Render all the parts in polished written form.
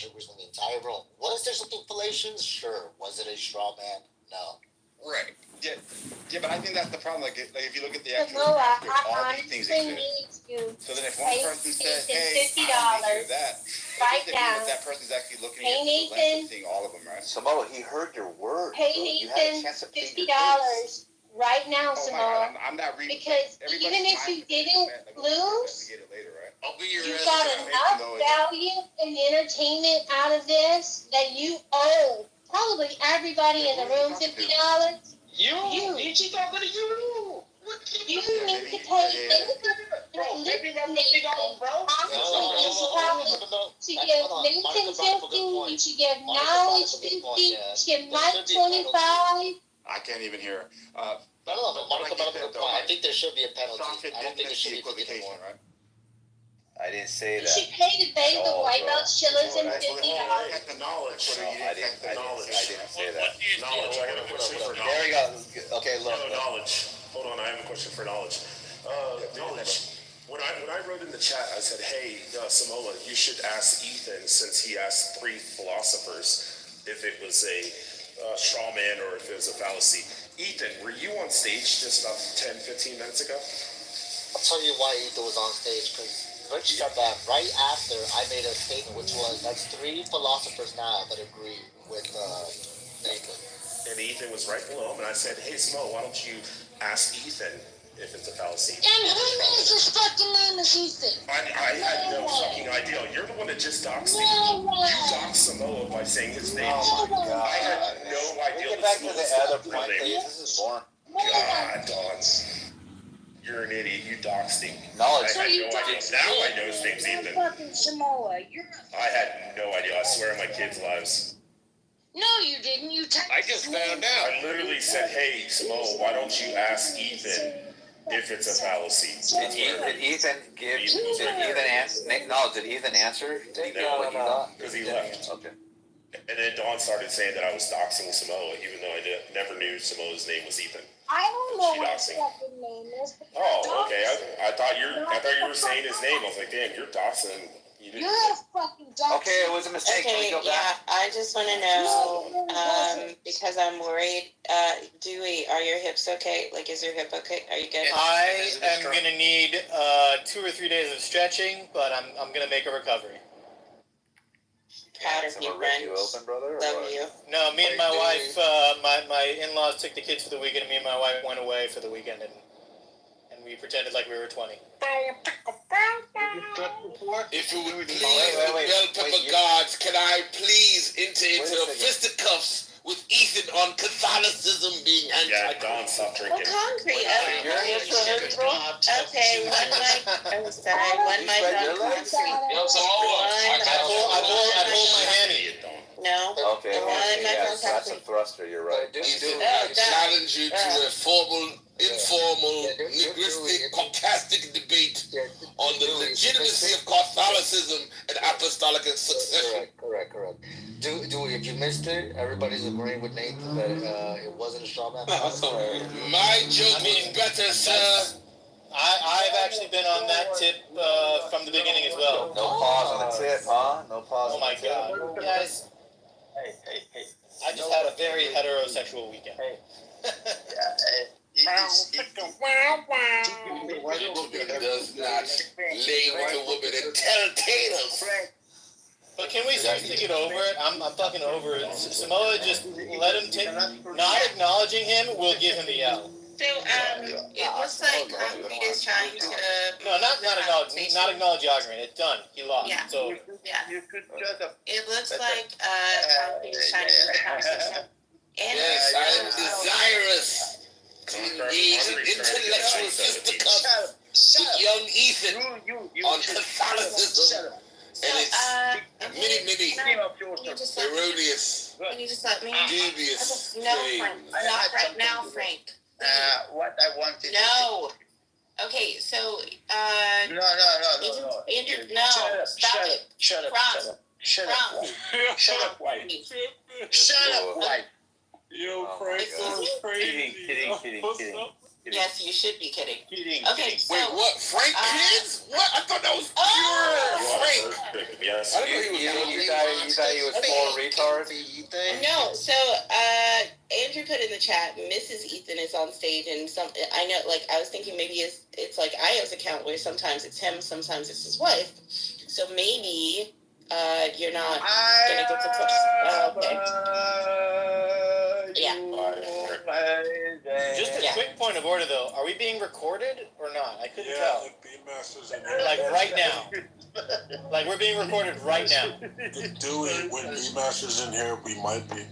sugars in the entire room. Was there something fallacious? Sure. Was it a straw man? No. Right. Yeah, but I think that's the problem. Like if you look at the actual Noah, factors, all I these things honestly exist. need you. So then if one Pay person says, Nathan hey, $50 I don't need to do that, right it doesn't mean now. that person's actually looking Pay at the lens Nathan. of seeing all of them, right? Samoa, he heard your word. Pay bro. You had a Nathan chance to plead $50 your case. right now, Oh my Samoa. God, I'm not reading. Because everybody's even if time you is didn't spent, like, lose, investigate it later, right? I'll be your you answer. got Nathan, enough though, value and entertainment out of this that you owe probably everybody in the room $50. You. Did she talking to you? You need to pay Nathan. Maybe that's Nathan. $50, bro. To give Nathan 50, you should give Knowledge 50, you should give Mike 25. I can't even hear. I don't know, but Monica brought up a good point. I think there should be a penalty. Software I don't think didn't there should be miss the 50 equivocation, anymore. right? I didn't say You that. should pay the bank the white belts, chillers, and $50. Check the knowledge. No, I didn't say that. Knowledge. I have a question for There knowledge. we go. Okay, look. Knowledge. Hold on, I have a question for knowledge. Knowledge. When I wrote in the chat, I said, hey, Samoa, you should ask Ethan, since he asked 3 philosophers, if it was a straw man or if it was a fallacy. Ethan, were you on stage just about 10, 15 minutes ago? I'll tell you why Ethan was on stage, because Rich said that right after I made a statement, which was, that's 3 philosophers now that agree with Nathan. And Ethan was right below him, and I said, hey, Samoa, why don't you ask Ethan if it's a fallacy? And who knows his fucking name is Ethan? I had no fucking idea. You're the one that just doxed me. No way. You doxed Samoa by saying his name. Oh my God. I had no idea. Get back to that the Samoa's other real point, name. please. This is boring. God, Don. You're an idiot. You doxed him. Knowledge. I had no idea. Now I know his name's Ethan. Fucking Samoa. You're I had no idea. I swear on my kids' lives. No, you didn't. You I just found out. I literally said, hey, Samoa, why don't you ask Ethan if it's a fallacy? Did Ethan answer? What he thought? Because he left. Okay. And then Dawn started saying that I was doxing Samoa, even though I never knew Samoa's name was Ethan. I don't know what his Doxing. fucking name is. Oh, okay. I thought you were saying his name. I was like, damn, you're doxing. You You're didn't. a fucking dog. Okay, it was a mistake. Can we Okay, go back? yeah, I just want to know, because I'm worried, Dewey, are your hips okay? Like, is your hip okay? Are you good? I am gonna need 2 or 3 days of stretching, but I'm gonna make a recovery. Proud of you, friend. You open, brother? or Love what? you. No, me and my wife, my in-laws took the kids for the weekend, and me and my wife went away for the weekend, and we pretended like we were 20. If it would please Wait, the bell pepper you- gods, can I please enter Wait a into second. fisticuffs with Ethan on Catholicism being Yeah, anti? Dawn, stop Well, drinking. concrete. Your hips are hurting, bro? Okay, one mic. I'm sorry, one You mic spread on your legs? concrete. Yo, Samoa. I pulled my hammy. Idiot, Dawn. No. Okay, One mic yeah, on that's a concrete. thruster, you're right. Ethan, Oh, I God. challenge you to a formal, informal, Yeah, do linguistic, it. sarcastic debate on the Do it. legitimacy of Catholicism and apostolic succession. Correct. Do if you missed it, everybody's agreeing with Nathan that it wasn't a straw man. My joke was better, sir. I've actually been on that tip from the beginning as well. No pause on the tip, huh? No pause Oh on my the tip. god. Guys, I just had a very heterosexual weekend. Woman does not lay with a woman and tell tales. But can we seriously get over it? I'm fucking over it. Samoa, just let him take. Not acknowledging him will give him the L. So, it looks like concrete is trying to. No, not acknowledge the argument. It's done. He lost. Yeah. So Yeah. It looks like concrete is trying to have a conversation. And Yes, I am desirous to engage in intellectual fisticuffs with young Ethan on Catholicism and its many you just let me, erroneous, can you just let me? dubious No, claims. Frank. Not right now, Frank. What I wanted. No. Okay, so No. Andrew, no, stop it. Shut up. Franz. Shut up, white. Frank. Shut up, white. Yo, Frank, Excuse me? Kidding. Yes, you should be kidding. Okay, so. Wait, what? Frank kids? What? I thought that was Oh! pure Frank. Yes. I didn't know he was You guys you thought he was more retard? No, so Andrew put in the chat, Mrs. Ethan is on stage, and I know, like, I was thinking maybe it's like Io's account where sometimes it's him, sometimes it's his wife. So maybe you're not gonna get the okay. Yeah. Just a quick point of order, though. Are we being recorded or not? I couldn't tell. Like right now. Like we're being recorded right now. Dewey, when B-Master's in here, we might be.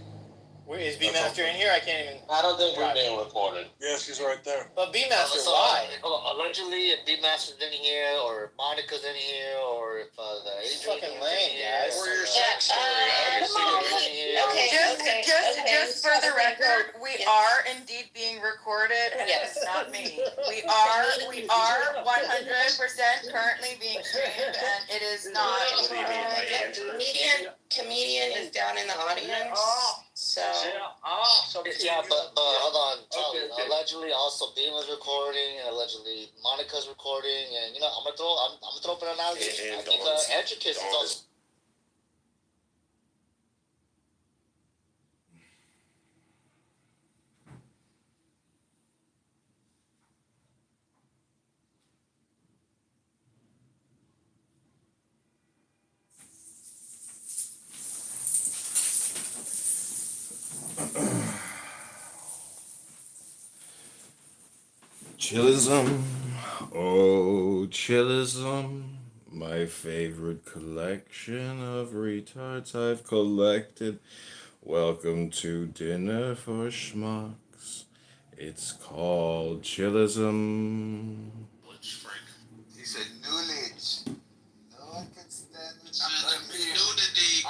Where is B-Master in here? I can't even. I don't think we're being recorded. Yes, he's right there. But B-Master, why? Allegedly, if B-Master's in here, or Monica's in here, or if the It's Adrian fucking is lame, in here, guys. or For your the- sex story, come on. Okay. Just for the record, we are indeed being recorded, and Yes. it's not me. We are 100% currently being streamed, and it is not. What do you mean by Andrew? Comedian is down in the audience. So Yeah, but hold on, Charlie. Allegedly, also Beam was recording, and allegedly Monica's recording, and I'm gonna throw up an allegation. I think Antricus is also. Chillism, oh chillism, my favorite collection of retards I've collected. Welcome to Dinner for Schmucks. It's called chillism. He said knowledge. No one can stand the nudity.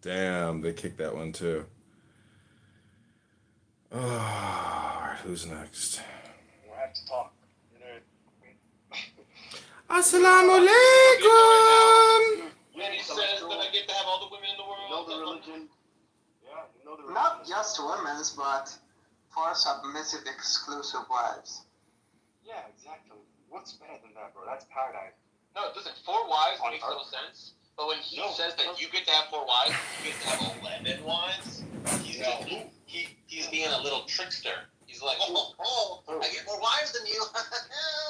Damn, they kicked that one too. Oh, alright, who's next? We'll have to talk. Assalamu alaikum! When he says that I get to have all the women in the world. Know the religion. Yeah, you know the religion. Not just women's, but for submissive exclusive wives. Yeah, exactly. What's better than that, bro? That's paradise. No, listen, 4 wives makes no sense. But when he says that you get to have 4 wives, you get to have 11 wives, he's being a little trickster. He's like, I get more wives than you.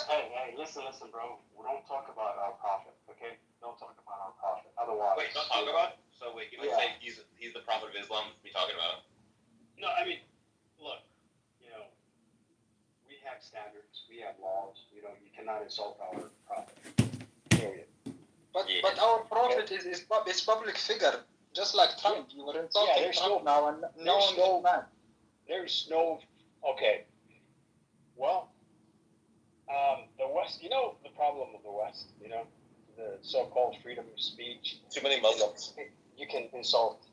Hey, listen, bro. We don't talk about our prophet, okay? Don't talk about our prophet. Otherwise. Wait, don't talk about it? So wait, you might say he's the prophet of Islam to be talking about him? No, I mean, look, we have standards, we have laws, you cannot insult our prophet. Period. But our prophet is public figure, just like Trump. You were insulting Trump now, and no one goes mad. There's no, okay. Well, the West, the problem of the West, the so-called freedom of speech. Too many Muslims. You can insult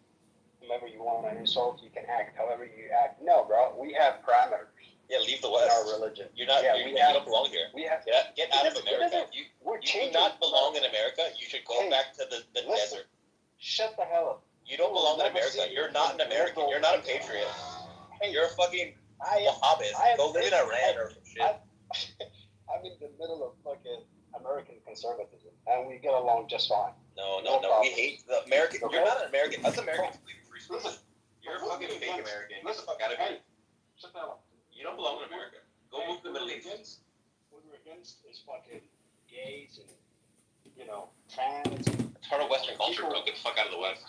whomever you want to insult. You can act however you act. No, bro, we have parameters. Yeah, leave the In West. our religion. You're not. Yeah, you don't belong here. We have. Get out of America. You do not belong in America. You should go back to the desert. Shut the hell up. You don't belong in America. You're not an American. You're not a patriot. You're a fucking Wahhabist. Go live in Iran or some shit. I'm in the middle of fucking American conservatism, and we get along just fine. No. problem. We hate the American. Okay. You're not an American. Us Americans believe in free speech. You're a fucking fake American. Get the fuck out of here. Shut the hell up. You don't belong in America. Go move to the Middle East. What we're against is fucking gays and, trans. It's part of Western culture, bro. Get the fuck out of the West.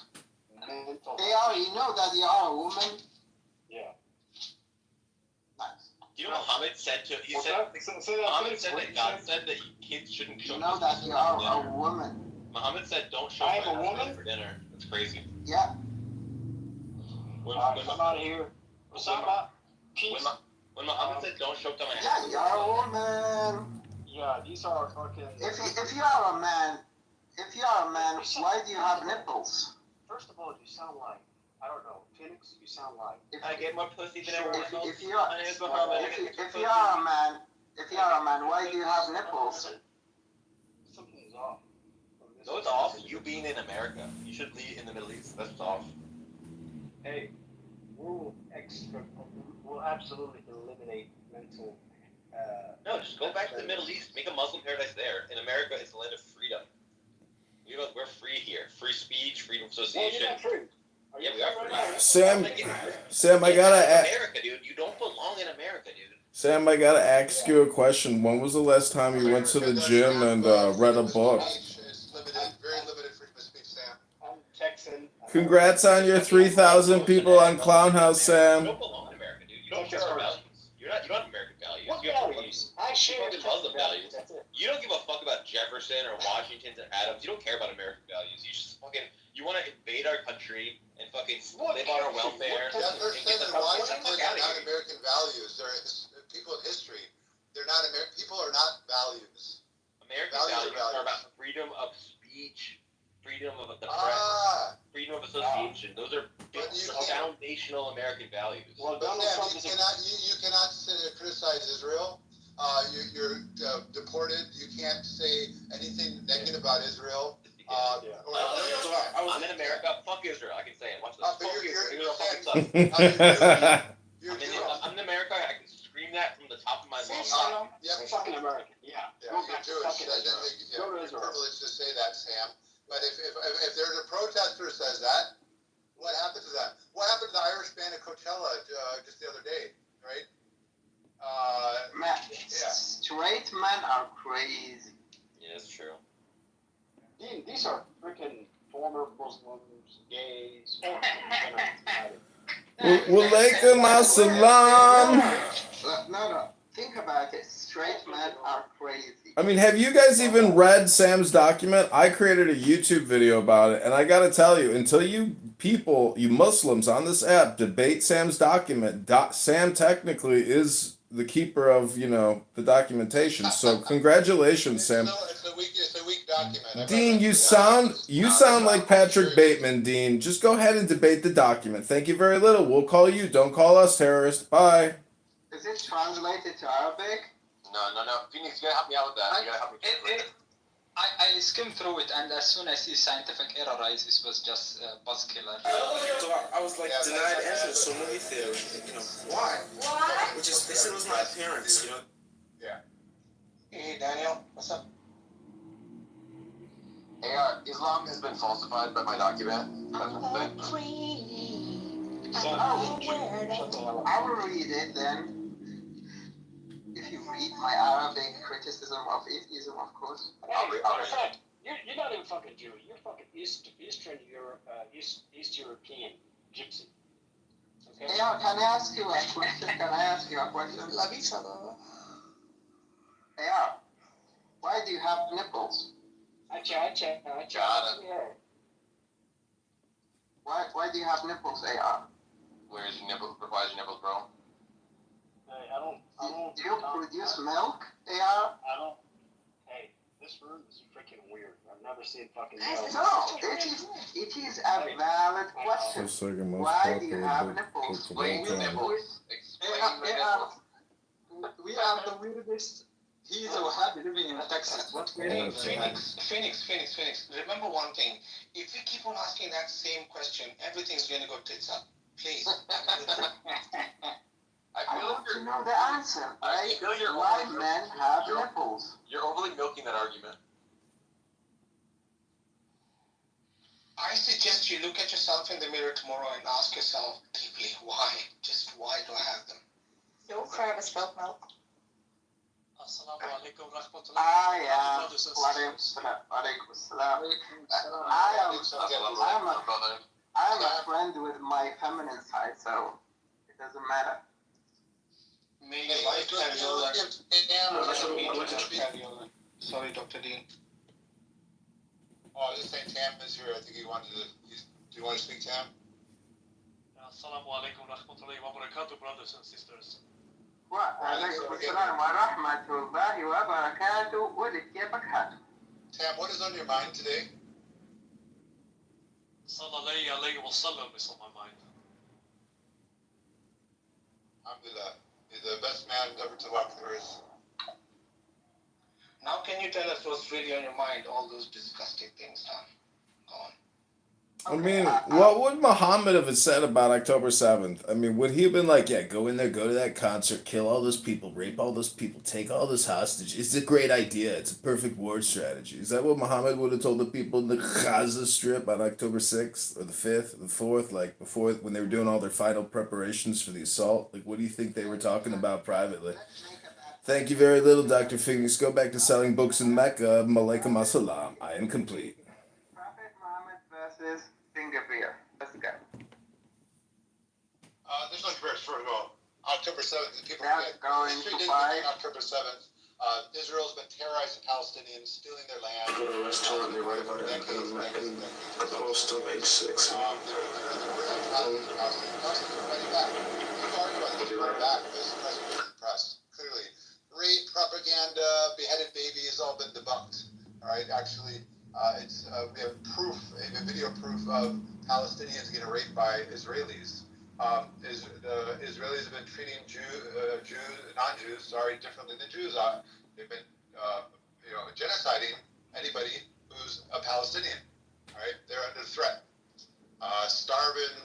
Mental. You know that they are a woman. Yeah. Nice. Do you know Muhammad said to Say that, Muhammad please. said What that did God you say? said that kids shouldn't show You know that they are dinner. a woman. Muhammad said don't show I am my a husband woman? for dinner. That's crazy. Yeah. When I'm out of here. Osama, peace. when Muhammad said don't show to my Yeah, husband. you are a woman. Yeah, these are fucking. If you are a man, why do you have nipples? First of all, you sound like, I don't know, Phoenix, you sound like. I get more pussy than everyone else. If you are a man, why do you have nipples? Something's off. No, it's off. You being in America. You should be in the Middle East. That's off. Hey, we'll absolutely eliminate mental. No, just go back to the Middle East. Make a Muslim paradise there. In America, it's the land of freedom. We're free here. Free speech, Association. Yeah, we are free. Sam, I gotta America, dude. You don't belong in America, dude. Sam, I gotta ask you a question. When was the last time you went to the gym and read a book? It's limited, very limited freedom of speech, Sam. I'm Texan. Congrats on your 3,000 people on Clown House, You Sam. don't belong in America, dude. You don't share our values. You don't have American values. What You have values? I share fucking Muslim values. That's it. You don't give a fuck about Jefferson or Washington or Adams. You don't care about American values. You want to invade our country and fucking live on our welfare. Jefferson and Washington are not American values. They're people in history. They're not American. People are not values. American values are about freedom of speech, freedom of the press, freedom of association. Those are foundational American values. Well, But Donald Sam, Trump is you cannot criticize Israel. You're deported. You can't say anything negative about Israel. I'm in America. Fuck Israel. I can say it. Watch this. Fuck Israel. Israel fucking sucks. I'm in America. I can scream that from the top of my lungs. Yeah, fucking American. Yeah. you're Jewish. You're privileged to say that, Sam. But if there's a protester who says that, what happened to that? What happened to the Irish band at Coachella just the other day, right? Man, straight men are crazy. Yeah, that's true. These are freaking former Muslims, gays. Walaikum assalam. No. Think about it. Straight men are crazy. I mean, have you guys even read Sam's document? I created a YouTube video about it, and I gotta tell you, until you people, you Muslims on this app, debate Sam's document, Sam technically is the keeper of, the documentation. So congratulations, Sam. It's a weak document. Dean, you sound like Patrick Bateman, Dean. Just go ahead and debate the document. Thank you very little. We'll call you. Don't call us terrorists. Bye. Is it translated to Arabic? No. Phoenix, you gotta help me out with that. You gotta help me. I skimmed through it, and as soon as I see scientific error rises, was just buzz killer. I was like denied entry so many theories. Why? Why? Which is they said it was my appearance. Yeah. Hey Daniel, what's up? Hey, Islam has been falsified by my document. I will read it then. If you read my Arabic criticism of atheism, of course. You're not even fucking Jew. You're fucking East European gypsy. Okay? Yeah, can I ask you a question? Yeah. Why do you have nipples? Why do you have nipples, AR? Where's your nipples? Why is your nipples, bro? Do you produce milk, AR? I don't. Hey, this room is freaking weird. I've never seen fucking. No, it is a valid question. Why do you have nipples? Explain your nipples. We are the weirdest. He's so happy living in Texas. What weird? Phoenix. Remember one thing. If we keep on asking that same question, everything's going to go tits up. Please. I want to know the answer. Why men have nipples? You're overly milking that argument. I suggest you look at yourself in the mirror tomorrow and ask yourself deeply, why? Just why do I have them? Don't cry about spilled milk. Assalamu alaikum rahmatullah. I'm a friend with my feminine side, so it doesn't matter. Sorry, Dr. Dean. Oh, I was just saying Tam is here. I think he wanted to. Do you want to speak, Tam? Assalamu alaikum rahmatullahi wa barakatuh, brothers and sisters. Tam, what is on your mind today? Sallallahu alayhi wa sallam is on my mind. Alhamdulillah. He's the best man ever to walk the earth. Now can you tell us what's really on your mind, all those disgusting things, Tom? Go on. I mean, what would Muhammad have said about October 7th? I mean, would he have been like, yeah, go in there, go to that concert, kill all those people, rape all those people, take all this hostage? It's a great idea. It's a perfect war strategy. Is that what Muhammad would have told the people in the Gaza Strip on October 6th or the 5th, the 4th, like before when they were doing all their final preparations for the assault? Like, what do you think they were talking about privately? Thank you very little, Dr. Phoenix. Go back to selling books in Mecca. Malaikum assalam. I am complete. Prophet Muhammad versus Finger Beer. Let's go. There's no comparison. First of all, October 7th, the people That's going to fight. October 7th. Israel's been terrorizing Palestinians, stealing their land. Go to a restaurant, they write about it in close to page 6. They're fighting back. People argue about this. Fighting back. This press. Clearly. Rape, propaganda, beheaded babies, all been debunked. All right, actually, we have proof, a video proof of Palestinians getting raped by Israelis. Israelis have been treating non-Jews, differently than Jews are. They've been, genociding anybody who's a Palestinian. All right, they're under threat. Starving,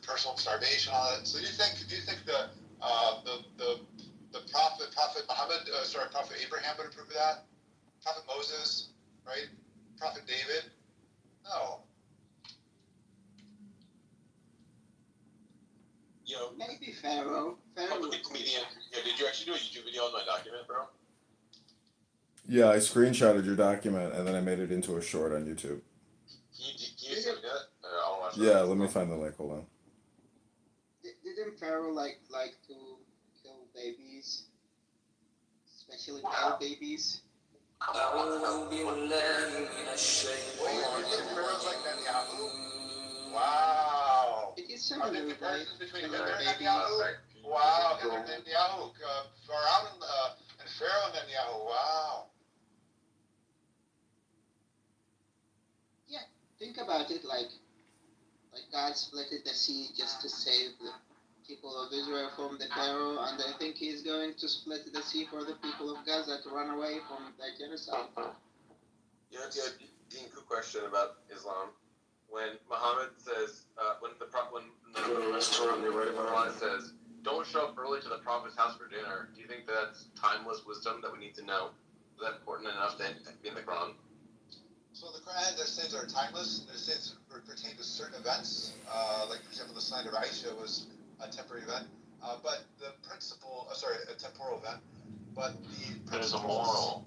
personal starvation, all that. So do you think the Prophet Muhammad, Prophet Abraham would approve of that? Prophet Moses, right? Prophet David? No. Yo, Maybe Pharaoh. I'm a comedian. Yeah, did you actually do a YouTube video on my document, bro? Yeah, I screenshotted your document and then I made it into a short on YouTube. Can you send me that? I'll watch Yeah, let me find the link. Hold on. Didn't Pharaoh like to kill babies? Especially male babies? Wow. It is similar, right? Comparisons between Hitler and Netanyahu? Wow, Hitler and Netanyahu. Pharaoh and Pharaoh and Netanyahu. Wow. Yeah, think about it like God split the sea just to save the people of Israel from the Pharaoh, and I think he's going to split the sea for the people of Gaza to run away from that genocide. Yeah, Dean, quick question about Islam. When Muhammad says, when the restaurant they write about it says, don't show up early to the Prophet's house for dinner, do you think that's timeless wisdom that we need to know? Is that important enough to be in the Quran? So the Quran, there's things that are timeless, and there's things that pertain to certain events. Like, for example, the slander of Aisha was a temporary event. But the principle, a temporal event. But the There's a moral.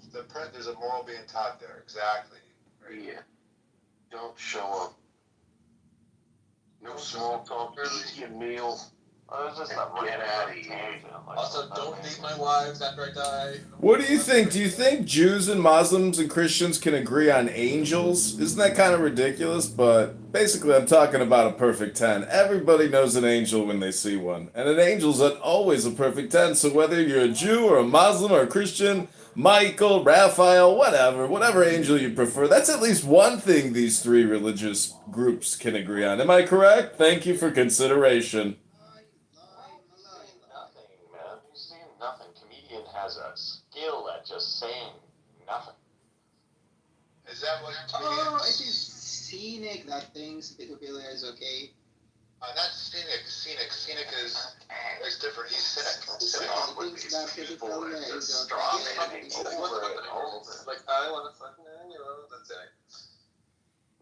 There's a moral being taught there, exactly. Right? Yeah. Don't show up. No small talk, eat your meal. Get out of here. Also, don't date my wives after I die. What do you think? Do you think Jews and Muslims and Christians can agree on angels? Isn't that kind of ridiculous? But basically, I'm talking about a perfect 10. Everybody knows an angel when they see one. And an angel's always a perfect 10. So whether you're a Jew or a Muslim or a Christian, Michael, Raphael, whatever angel you prefer, that's at least one thing these three religious groups can agree on. Am I correct? Thank you for consideration. Nothing, man. You've seen nothing. Comedian has a skill at just saying nothing. Is that what Oh, it is scenic that thinks pedophilia is okay. Not scenic. Scenic is different. He's cynic. He thinks that pedophilia is Strong okay. and over and over. Like, I want to fucking that's it.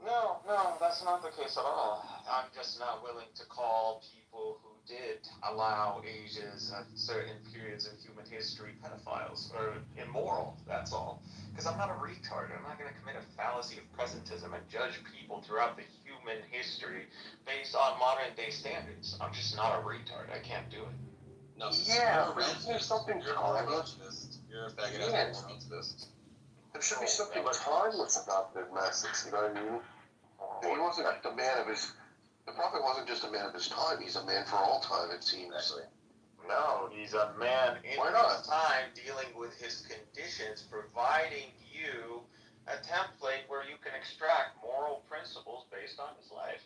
No, that's not the case at all. I'm just not willing to call people who did allow Asians at certain periods of human history pedophiles or immoral, that's all. Because I'm not a retard. I'm not going to commit a fallacy of presentism and judge people throughout the human history based on modern day standards. I'm just not a retard. I can't do it. No, Yeah, there's something You're a relativist. You're a faggot ass relativist. There should be something timeless about the message, you know what I mean? He wasn't a man of his... The Prophet wasn't just a man of his time, he's a man for all time, it seems. Exactly. No, he's a man in his time dealing with his conditions, providing you a template where you can extract moral principles based on his life.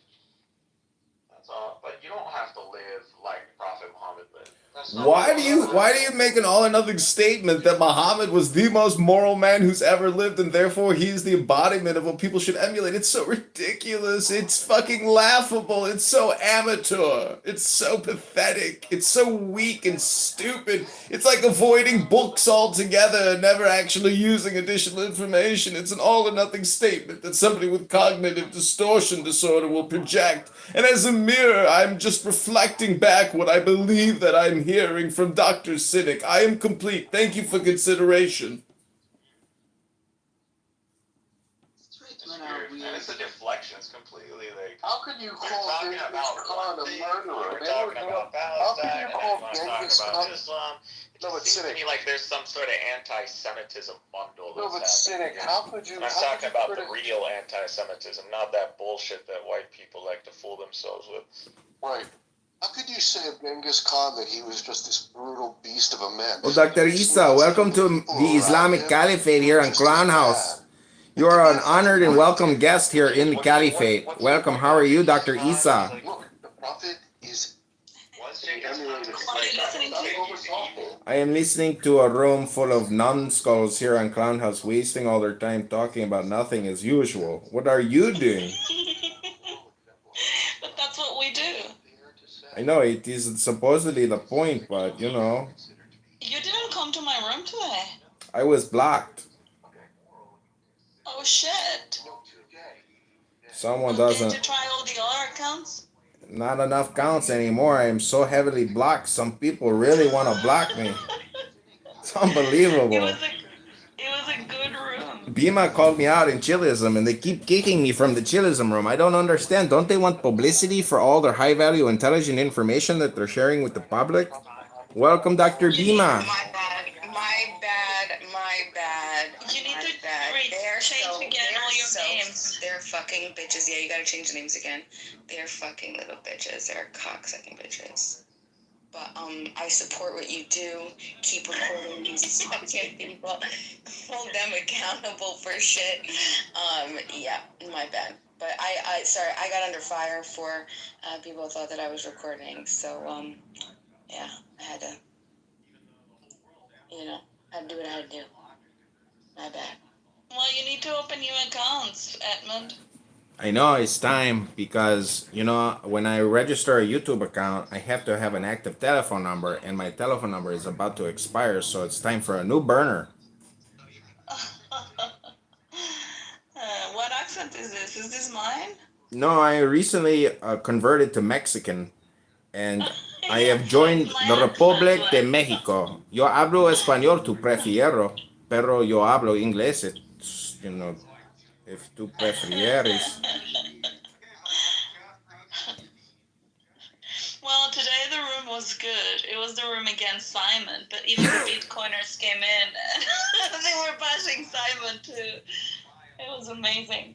That's all. But you don't have to live like Prophet Muhammad lived. Why do you make an all or nothing statement that Muhammad was the most moral man who's ever lived and therefore he's the embodiment of what people should emulate? It's so ridiculous. It's fucking laughable. It's so amateur. It's so pathetic. It's so weak and stupid. It's like avoiding books altogether and never actually using additional information. It's an all or nothing statement that somebody with cognitive distortion disorder will project. And as a mirror, I'm just reflecting back what I believe that I'm hearing from Dr. Cynic. I am complete. Thank you for consideration. And it's a deflection. It's completely like. How could you we're call talking Genghis about Khan a murderer? We're talking about Palestine, and then want to talk about Khan? Islam. It No, just but seems to Cynic. me like there's some sort of anti-Semitism bundle. No, but that's Cynic, happening. how could you? And I'm how talking could you about the criti- real anti-Semitism, not that bullshit that white people like to fool themselves with. Right. How could you say of Genghis Khan that he was just this brutal beast of a man? Well, Dr. Issa, welcome to the Islamic Caliphate here on Clown House. You are an honored and welcome guest here in the Caliphate. Welcome. How are you, Dr. Issa? Look, the prophet is I am listening to a room full of numbskulls here on Clown House, wasting all their time talking about nothing as usual. What are you doing? But that's what we do. I know it is supposedly the point, but you know, You didn't come to my room today. I was blocked. Oh shit. Someone Did you doesn't. try all the other accounts? Not enough counts anymore. I am so heavily blocked. Some people really want to block me. It's unbelievable. It was a good room. Bima called me out in Chilism and they keep kicking me from the Chilism room. I don't understand. Don't they want publicity for all their high value intelligent information that they're sharing with the public? Welcome, Dr. Bima. My bad. You need to change again all your names. They're fucking bitches. Yeah, you gotta change the names again. They're fucking little bitches. They're cocksucking bitches. But I support what you do. Keep recording these fucking people. Hold them accountable for shit. Yeah, my bad. But I sorry, I got under fire for people thought that I was recording. So yeah, I had to, I had to do what I had to do. My bad. Well, you need to open new accounts, Edmund. I know it's time because, when I register a YouTube account, I have to have an active telephone number and my telephone number is about to expire. So it's time for a new burner. What accent is this? Is this mine? No, I recently converted to Mexican and I have joined the Republic de Mexico. Yo hablo español, tu prefiero, pero yo hablo inglés, if tú prefieres. Well, today the room was good. It was the room against Simon, but even the Bitcoiners came in and they were bashing Simon too. It was amazing.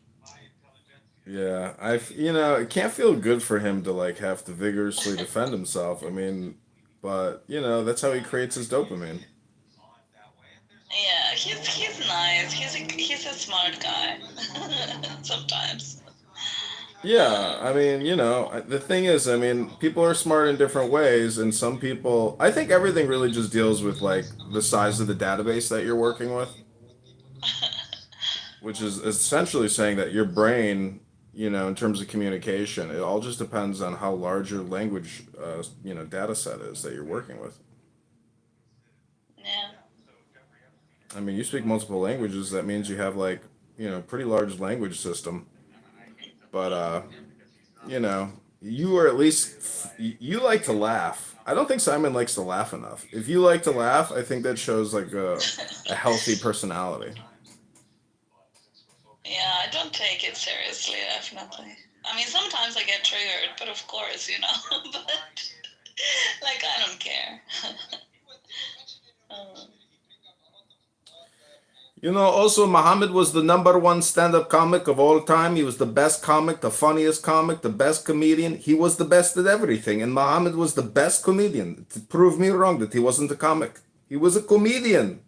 Yeah, it can't feel good for him to have to vigorously defend himself. I mean, but that's how he creates his dopamine. Yeah, he's nice. He's a smart guy. Sometimes. Yeah, I mean, the thing is, people are smart in different ways, and some people, I think everything really just deals with the size of the database that you're working with, which is essentially saying that your brain, in terms of communication, it all just depends on how large your language, data set is that you're working with. Yeah. I mean, you speak multiple languages, that means you have pretty large language system. But, you are at least, you like to laugh. I don't think Simon likes to laugh enough. If you like to laugh, I think that shows a healthy personality. Yeah, I don't take it seriously, definitely. I mean, sometimes I get triggered, but of course, but, I don't care. Also, Muhammad was the #1 stand-up comic of all time. He was the best comic, the funniest comic, the best comedian. He was the best at everything. And Muhammad was the best comedian. To prove me wrong that he wasn't a comic. He was a comedian.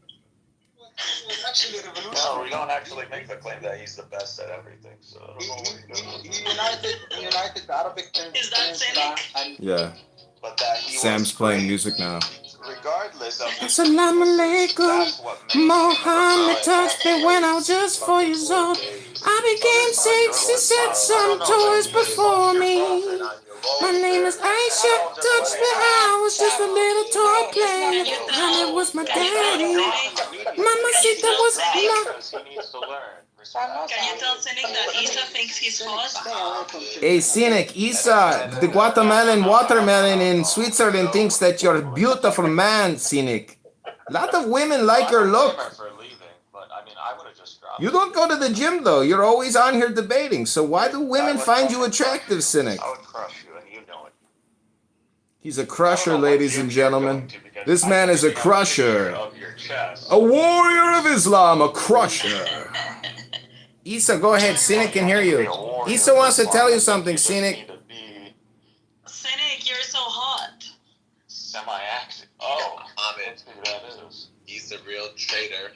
No, we don't actually make the claim that he's the best at everything. So He united the Arabic Is that Cynic? Yeah. but that he Sam's was playing great, music now. regardless of his Assalamu alaikum. that's what makes him Muhammad touched me when I was just 4 years old. I became 6, he set some toys before me. My name is Aisha, touched me, I was just a little toy player. Muhammad was my daddy. Mama Sita was my... he needs to learn. Can you tell Cynic that Isa thinks he's hot? Hey, Cynic, Isa, the watermelon in Switzerland thinks that you're a beautiful man, Cynic. A lot of women like your look. For leaving, but I mean, I would have just dropped. You don't go to the gym, though. You're always on here debating. So why do women find you attractive, Cynic? I would crush you, and you know it. He's a crusher, ladies and gentlemen. This man is a crusher. Of your chest. A warrior of Islam, a crusher. Isa, go ahead. Cynic can hear you. Isa wants to tell you something, Cynic. Cynic, you're so hot. Semi-active. Oh, Ahmed, that is. he's the real traitor.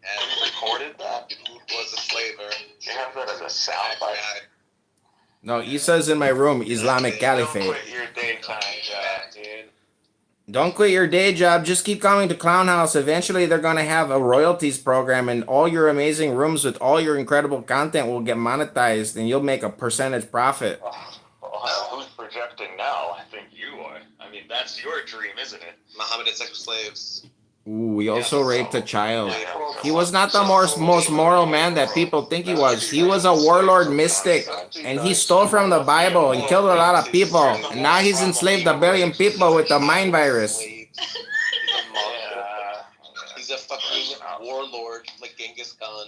And Recorded that? was a slaver. You have that as a soundbite. No, Isa's in my room, Islamic Caliphate. Quit your daytime job, dude. Don't quit your day job. Just keep coming to Clown House. Eventually, they're going to have a royalties program, and all your amazing rooms with all your incredible content will get monetized, and you'll make a percentage profit. Well, who's projecting now? I think you are. I mean, that's your dream, isn't it? Muhammad had sex with slaves. Ooh, he also raped a child. He was not the most moral man that people think he was. He was a warlord mystic, and he stole from the Bible and killed a lot of people. And now he's enslaved 1 billion people with the mind virus. He's a fucking warlord like Genghis Khan.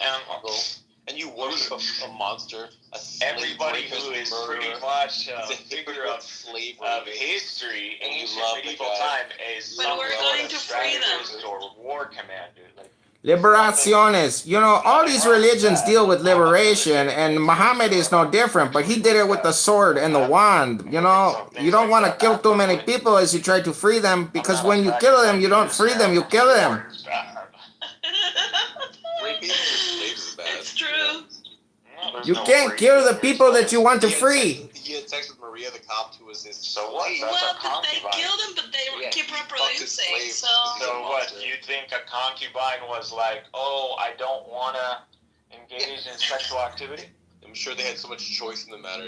And you worship a monster, a slave. Everybody who is pretty much a figure of slavery of history, and you ancient love the medieval guy. time, is But some we're sort going of to free them. strategist or war commander. Like, Liberaciones. You know, all these religions deal with liberation, and Muhammad is no different, but he did it with the sword and the wand. You know, you don't want to kill too many people as you try to free them, because when you kill them, you don't free them, you kill them. It's true. You can't kill the people that you want to free. He had sex with Maria, the cop, who was his so what? slave. That's Well, a but they concubine. killed him, but they keep reproducing, so... So what? You think a concubine was like, oh, I don't want to engage in sexual activity? I'm sure they had so much choice in the matter.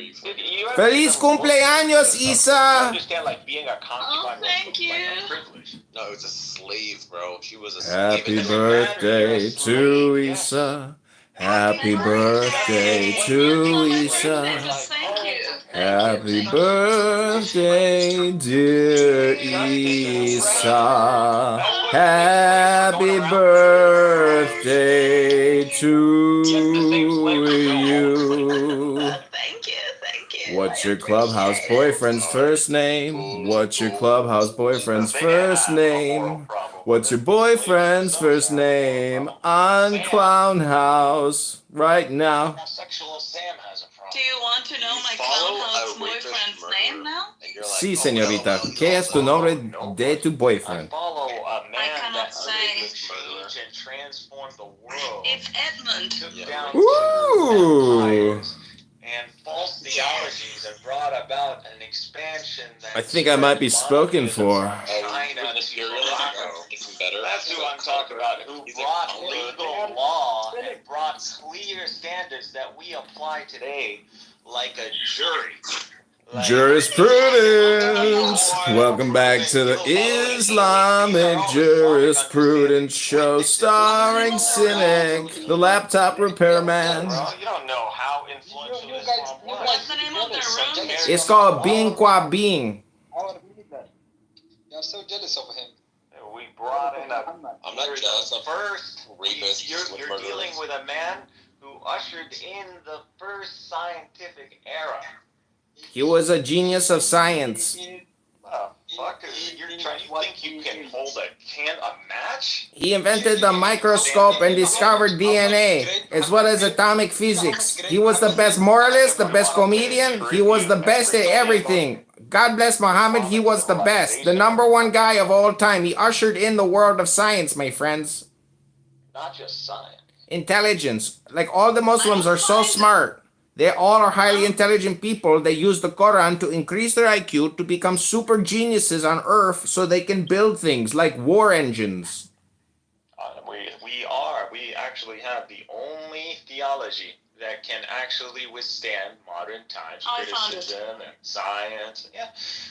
Feliz cumpleaños, I Isa! understand, like, being a concubine thank you. like a privilege. No, it was a slave, bro. She was a slave. Happy birthday to Isa. Happy birthday to Isa. Thank you. Happy birthday, dear Isa. Happy birthday to you. What's your clubhouse boyfriend's first name? What's your clubhouse boyfriend's first name? What's your boyfriend's first name on Clown House right now? Do you want to know my Clown House boyfriend's name now? Sí, señorita. ¿Qué es tu nombre de tu boyfriend? Follow a man I cannot that say. changed and transformed the world. It's Edmund. Took down Ooh. and false theologies and brought about an expansion that I think I might be spoken for. China to Morocco. That's who I'm talking about, who brought legal law and brought clear standards that we apply today, like a jury. Jurisprudence. Welcome back to the Islamic Jurisprudence Show starring Cynic, the laptop repairman. You don't know how influential Islam was. What's the name of the room? It's called Being Qua Being. You're so jealous of him. We brought in a. I'm not jealous of first rapists. You're dealing with a man who ushered in the first scientific era. He was a genius of science. Fuck, you think you can hold a match? He invented the microscope and discovered DNA, as well as atomic physics. He was the best moralist, the best comedian. He was the best at everything. God bless Muhammad, he was the best. The #1 guy of all time. He ushered in the world of science, my friends. Not just science. Intelligence. Like all the Muslims are so smart. They all are highly intelligent people. They use the Quran to increase their IQ to become super geniuses on Earth so they can build things like war engines. We actually have the only theology that can actually withstand modern times, criticism and science,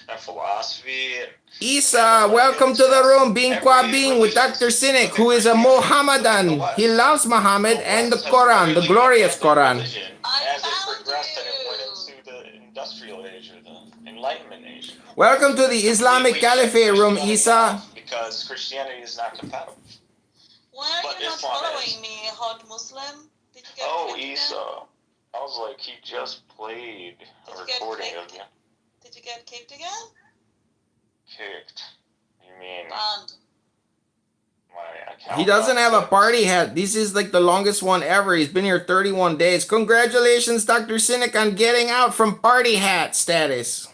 and philosophy. Isa, welcome to the room. Bing Kwa Bing with Dr. Cynic, who is a Mohammedan. He loves Muhammad and the Quran, the glorious Quran. As it progressed and it went into the industrial age or the Enlightenment age. Welcome to the Islamic Caliphate room, Isa. Because Christianity is not compatible. Why are you not following me, hot Muslim? Did you get kicked Isa. again? I was like, he just played a recording of you. Did you get kicked again? Kicked. You mean Banned. my account? He doesn't have a party hat. This is like the longest one ever. He's been here 31 days. Congratulations, Dr. Cynic, on getting out from party hat status.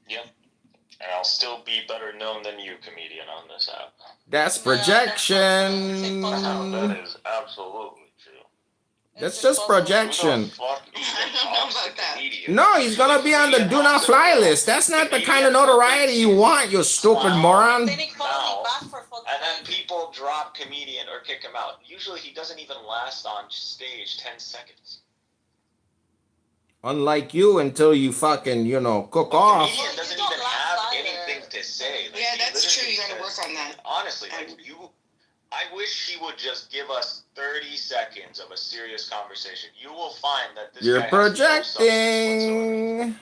Yeah. And I'll still be better known than you, comedian, on this app. That's projection. That is absolutely true. That's just projection. Who the fuck even talks to comedians? No, he's gonna be on the do not fly list. That's not the kind of notoriety you want, you stupid moron. Now, and then people drop comedian or kick him out. Usually he doesn't even last on stage 10 seconds. Unlike you, until you fucking, cook off. Comedian doesn't even have anything to say. Like, Yeah, he that's true. literally You gotta says- work on that. Honestly, I wish he would just give us 30 seconds of a serious conversation. You will find that this You're guy has no substance projecting.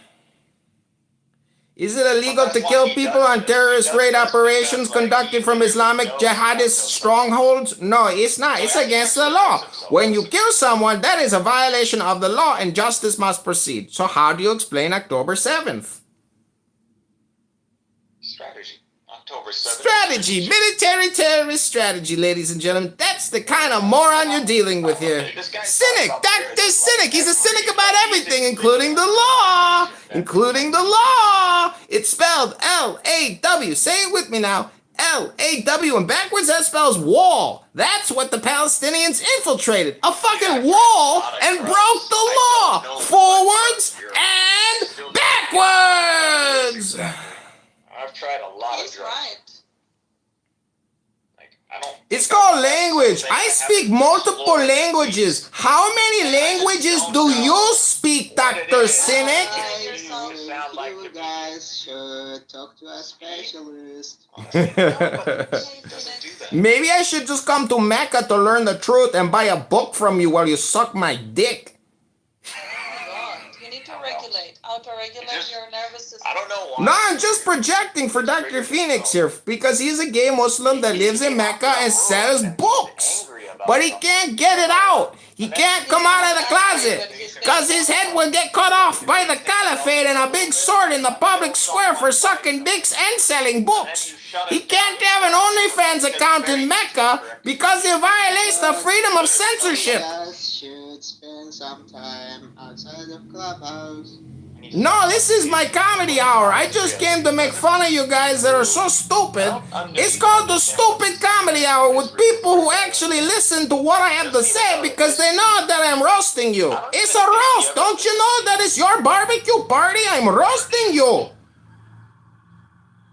Is it illegal to kill people on terrorist raid operations conducted from Islamic jihadist strongholds? No, it's not. It's against the law. When you kill someone, that is a violation of the law and justice must proceed. So how do you explain October 7th? Strategy. October 7th. Strategy, military terrorist strategy, ladies and gentlemen. That's the kind of moron you're dealing with here. Cynic, Dr. Cynic. He's a cynic about everything, including the law. Including the law. It's spelled L-A-W. Say it with me now. L-A-W, and backwards that spells wall. That's what the Palestinians infiltrated. A fucking wall and broke the law. Forwards and backwards. I've tried a lot of drugs. Right. It's called language. I speak multiple languages. How many languages do you speak, Dr. Cynic? You guys should talk to a specialist. Maybe I should just come to Mecca to learn the truth and buy a book from you while you suck my dick. You need to regulate, auto-regulate your nervous system. I don't know why. No, I'm just projecting for Dr. Phoenix here because he's a gay Muslim that lives in Mecca and sells books. But he can't get it out. He can't come out of the closet because his head will get cut off by the caliphate and a big sword in the public square for sucking dicks and selling books. He can't have an OnlyFans account in Mecca because it violates the freedom of censorship. You guys should spend some time outside of Clubhouse. No, this is my comedy hour. I just came to make fun of you guys that are so stupid. It's called the Stupid Comedy Hour with people who actually listen to what I have to say because they know that I'm roasting you. It's a roast. Don't you know that it's your barbecue party? I'm roasting you.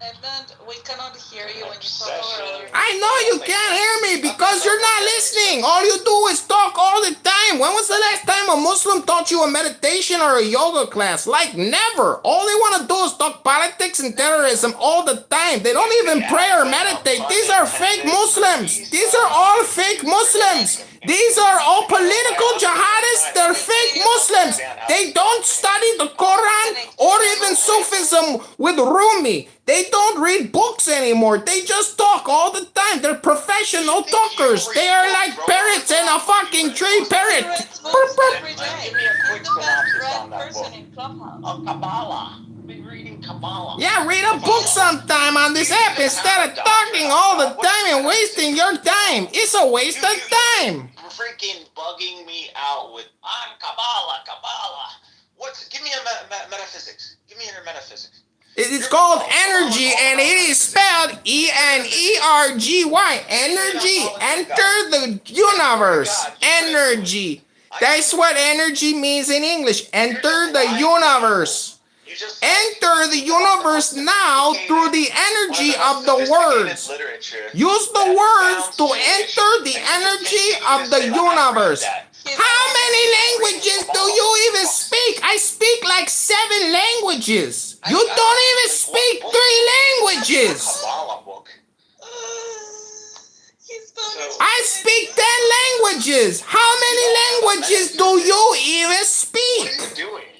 Edmund, we cannot hear you when you talk over other people. I know you can't hear me because you're not listening. All you do is talk all the time. When was the last time a Muslim taught you a meditation or a yoga class? Like never. All they want to do is talk politics and terrorism all the time. They don't even pray or meditate. These are fake Muslims. These are all fake Muslims. These are all political jihadists. They're fake Muslims. They don't study the Quran or even Sufism with Rumi. They don't read books anymore. They just talk all the time. They're professional talkers. They are like parrots in a fucking tree parrot. Every day. He's the best read person in Clubhouse. Kabbalah. Be reading Kabbalah. Yeah, read a book sometime on this app instead of talking all the time and wasting your time. It's a waste of time. Freaking bugging me out with Kabbalah. Give me a metaphysics. Give me your metaphysics. It's It's called energy, and it is spelled E-N-E-R-G-Y. Energy. Enter the universe. Energy. That's what energy means in English. Enter the universe. Enter the universe now through the energy of the words. Use the words to enter the energy of the universe. How many languages do you even speak? I speak like 7 languages. You don't even speak 3 languages. I speak 10 languages. How many languages do you even speak?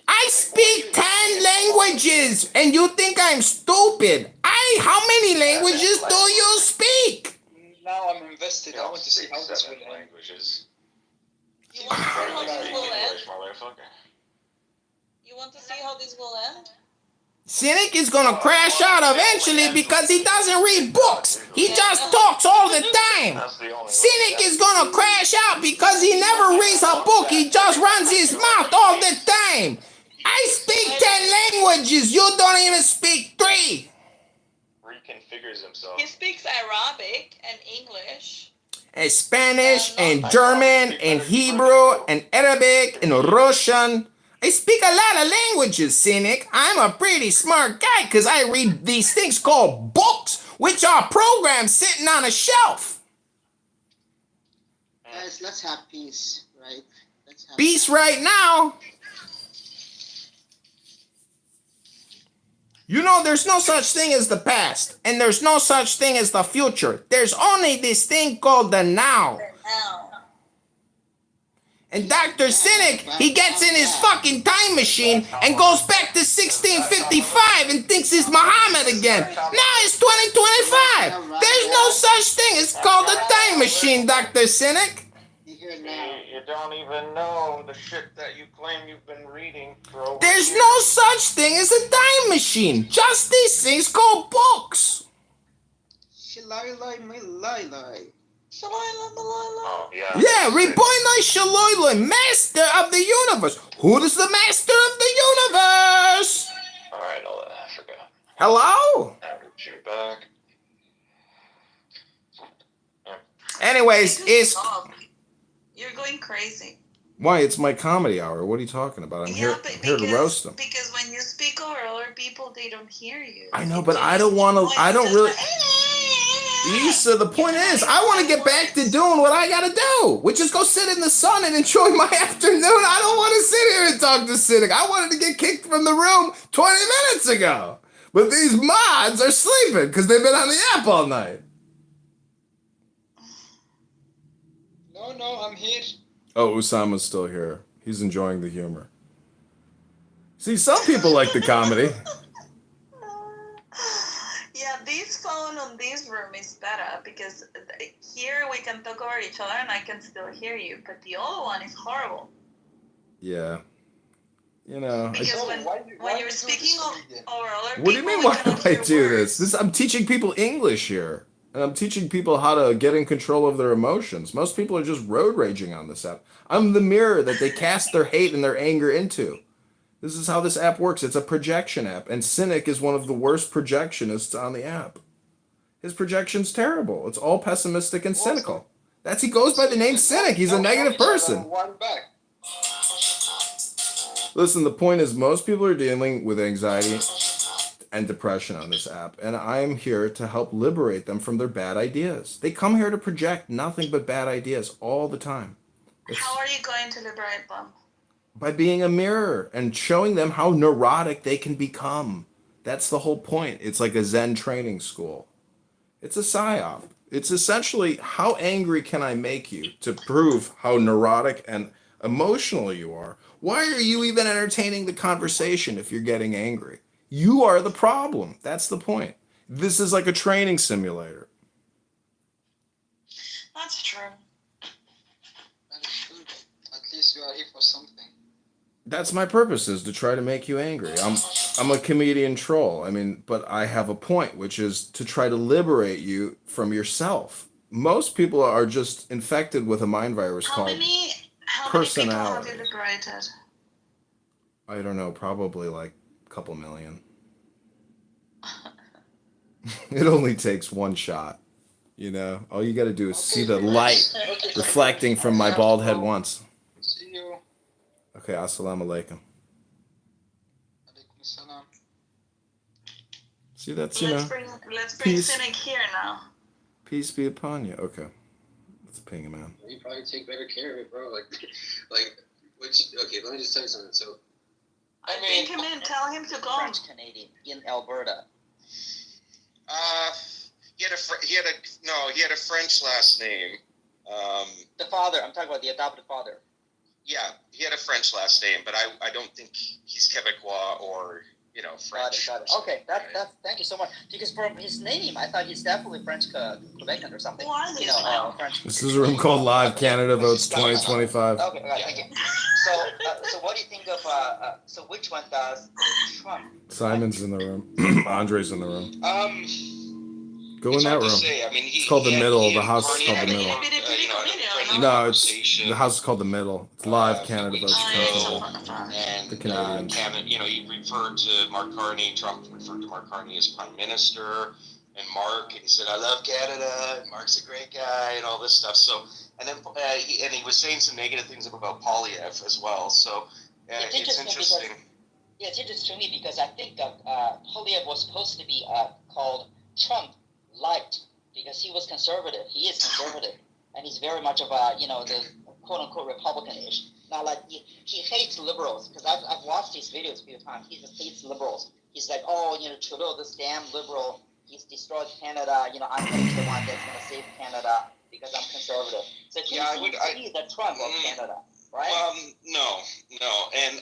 I speak 10 languages, and you think I'm stupid. How many languages do you speak? Now I'm invested. I want to see how this will end. You want to see how this will end? You want to see how this will end? Cynic is gonna crash out eventually because he doesn't read books. He just talks all the time. Cynic is gonna crash out because he never reads a book. He just runs his mouth all the time. I speak 10 languages. You don't even speak 3. Reconfigures himself. He speaks Arabic and English. And Spanish and German and Hebrew and Arabic and Russian. I speak a lot of languages, Cynic. I'm a pretty smart guy because I read these things called books, which are programs sitting on a shelf. Guys, let's have peace, right? Let's have Peace right now. You know, there's no such thing as the past, and there's no such thing as the future. There's only this thing called the now. And Dr. Cynic, he gets in his fucking time machine and goes back to 1655 and thinks he's Muhammad again. Now it's 2025. There's no such thing. It's called a time machine, Dr. Cynic. You don't even know the shit that you claim you've been reading for over There's years. no such thing as a time machine. Just these things called books. Oh, yeah. Yeah, Ribono Shaloiloi, master of the universe. Who is the master of the universe? Alright, all that Africa. Hello? You're back. Anyways, it's... You're going crazy. Why? It's my comedy hour. What are you talking about? I'm here to roast them. Because when you speak over other people, they don't hear you. I know, but I don't want to. I don't really. Issa, the point is, I want to get back to doing what I gotta do, which is go sit in the sun and enjoy my afternoon. I don't want to sit here and talk to Cynic. I wanted to get kicked from the room 20 minutes ago. But these mods are sleeping because they've been on the app all night. No, I'm here. Oh, Usama's still here. He's enjoying the humor. See, some people like the comedy. Yeah, this phone on this room is better because here we can talk over each other and I can still hear you, but the other one is horrible. Yeah. You know. Because when you're speaking over other people, What do you mean, why do I do this? I'm teaching people English here. And I'm teaching people how to get in control of their emotions. Most people are just road raging on this app. I'm the mirror that they cast their hate and their anger into. This is how this app works. It's a projection app. And Cynic is one of the worst projectionists on the app. His projection's terrible. It's all pessimistic and cynical. He goes by the name Cynic. He's a negative person. Listen, the point is most people are dealing with anxiety and depression on this app, and I'm here to help liberate them from their bad ideas. They come here to project nothing but bad ideas all the time. How are you going to liberate them? By being a mirror and showing them how neurotic they can become. That's the whole point. It's like a Zen training school. It's a psyop. It's essentially, how angry can I make you to prove how neurotic and emotional you are? Why are you even entertaining the conversation if you're getting angry? You are the problem. That's the point. This is like a training simulator. That's true. At least we are here for something. That's my purpose, is to try to make you angry. I'm a comedian troll. I mean, but I have a point, which is to try to liberate you from yourself. Most people are just infected with a mind virus called personality. How many people have you liberated? I don't know, probably like a couple million. It only takes one shot. You know, all you got to do is see the light reflecting from my bald head once. See you. Okay, assalamu alaikum. See, that's, you Let's know, bring peace. Cynic here now. Peace be upon you. Okay, let's ping him, man. You probably take better care of it, bro. Okay, let me just tell you something. So, Ping him in. Tell him to go. French Canadian in Alberta. He had a French last name. The father. I'm talking about the adopted father. Yeah, he had a French last name, but I don't think he's Quebecois or French. Got it. Okay, thank you so much. Because from his name, I thought he's definitely French Quebecan or something. French. This is a room called Live Canada Votes 2025. Okay, thank you. So what do you think of? So which one does Trump? Simon's in the room. Andre's in the room. Go in that room. It's called the middle. The house is called the middle. No, the house is called the middle. It's Live Canada Votes 2025. The Canadians. He referred to Mark Carney. Trump referred to Mark Carney as Prime Minister, and he said, "I love Canada. And Mark's a great guy," and all this stuff. So, and then he was saying some negative things about Polyev as well. So, it's interesting. It's interesting to me because I think Polyev was supposed to be called Trump Light because he was conservative. He is conservative, and he's very much of the quote unquote Republican-ish. Not like he hates liberals because I've watched his videos a few times. He just hates liberals. He's like, Trudeau, this damn liberal, he's destroyed Canada. I'm going to be the one that's going to save Canada because I'm conservative. So he would be the Trump of Canada, right? No, and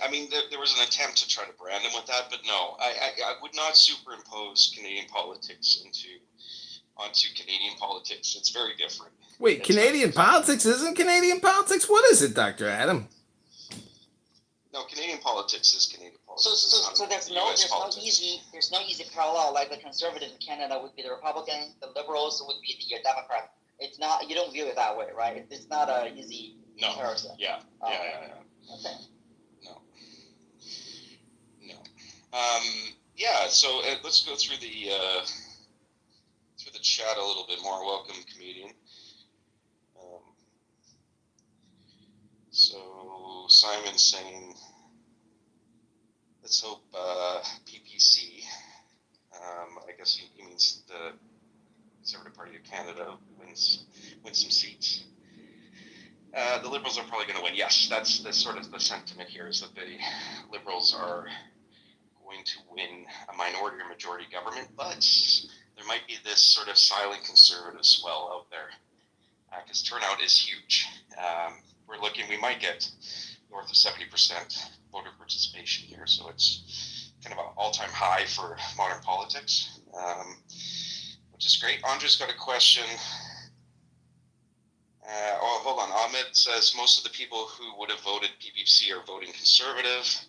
there was an attempt to try to brand him with that, but no, I would not superimpose Canadian politics onto Canadian politics. It's very different. Wait, Canadian politics isn't Canadian politics? What is it, Dr. Adam? No, Canadian politics is Canadian politics. So there's no easy parallel. Like the conservative in Canada would be the Republican, the liberals would be the Democrat. It's not. You don't view it that way, right? It's not an easy comparison. Yeah. Okay. No. So let's go through the chat a little bit more. Welcome, comedian. So Simon's saying, let's hope PPC. I guess he means the Conservative Party of Canada wins some seats. The Liberals are probably going to win. Yes, that's sort of the sentiment here, is that the Liberals are going to win a minority or majority government, but there might be this sort of silent conservative swell out there because turnout is huge. We might get north of 70% voter participation here, so it's kind of an all-time high for modern politics, which is great. Andre's got a question. Hold on. Ahmed says most of the people who would have voted PPC are voting conservative.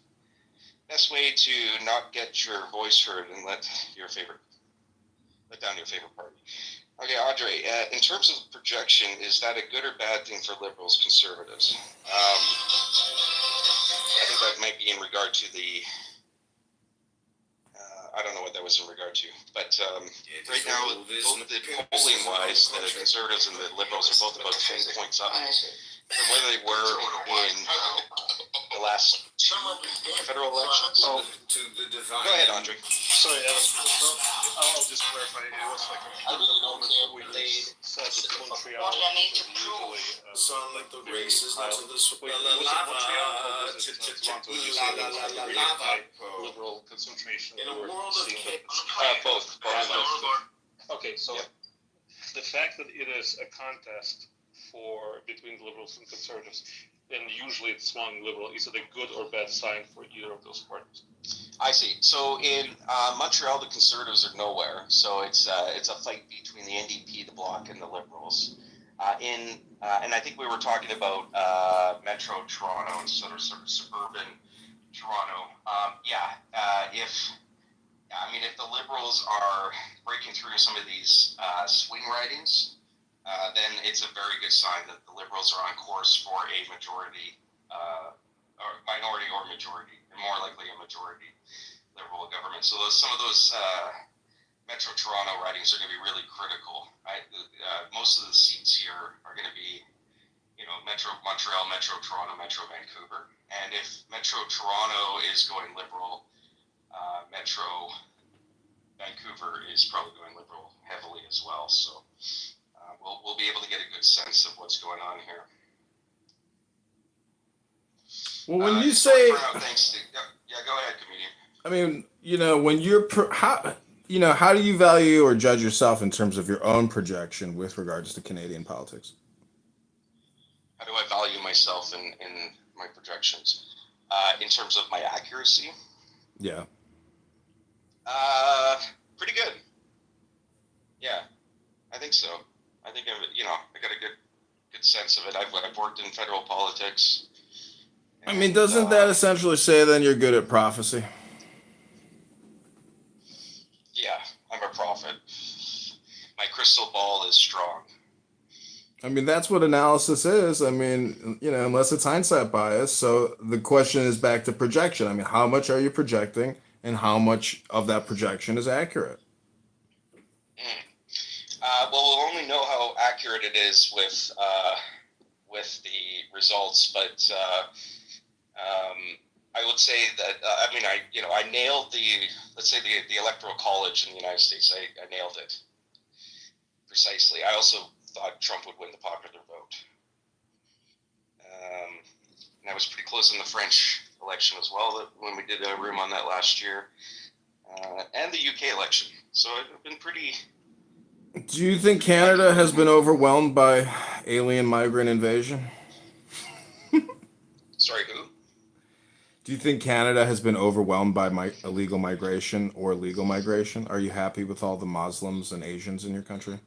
Best way to not get your voice heard and let down your favorite party. Okay, Audrey, in terms of projection, is that a good or bad thing for Liberals, Conservatives? I think that might be in regard to the, I don't know what that was in regard to, but right now, both the polling-wise, the Conservatives and the Liberals are both about 10 points up from where they were in the last two federal elections. Go ahead, Andre. Sorry, I'll just clarify. It was like at the moment we said that Montreal usually sound like the races to this liberal concentration. In a world of both. Okay, so the fact that it is a contest between the Liberals and Conservatives, and usually it's swung Liberal, is it a good or bad sign for either of those parties? I see. So in Montreal, the Conservatives are nowhere. So it's a fight between the NDP, the Bloc, and the Liberals. And I think we were talking about Metro Toronto and sort of suburban Toronto. If the Liberals are breaking through some of these swing ridings, then it's a very good sign that the Liberals are on course for a majority, or minority or majority, and more likely a majority Liberal government. So some of those Metro Toronto ridings are going to be really critical. Most of the seats here are going to be, Metro Montreal, Metro Toronto, Metro Vancouver. And if Metro Toronto is going Liberal, Metro Vancouver is probably going Liberal heavily as well. So we'll be able to get a good sense of what's going on here. Well, when you say, thanks, Steve. Yeah, go ahead, comedian. I mean, when you're how do you value or judge yourself in terms of your own projection with regards to Canadian politics? How do I value myself in my projections? In terms of my accuracy? Yeah. Pretty good. Yeah, I think so. I think I got a good sense of it. I've worked in federal politics. I mean, doesn't that essentially say then you're good at prophecy? Yeah, I'm a prophet. My crystal ball is strong. I mean, that's what analysis is. I mean, unless it's hindsight bias. So the question is back to projection. I mean, how much are you projecting and how much of that projection is accurate? Well, we'll only know how accurate it is with the results, but I would say that I nailed the Electoral College in the United States. I nailed it precisely. I also thought Trump would win the popular vote, and I was pretty close in the French election as well. When we did a room on that last year, and the UK election. So I've been pretty. Do you think Canada has been overwhelmed by alien migrant invasion? Sorry, who? Do you think Canada has been overwhelmed by illegal migration or legal migration? Are you happy with all the Muslims and Asians in your country?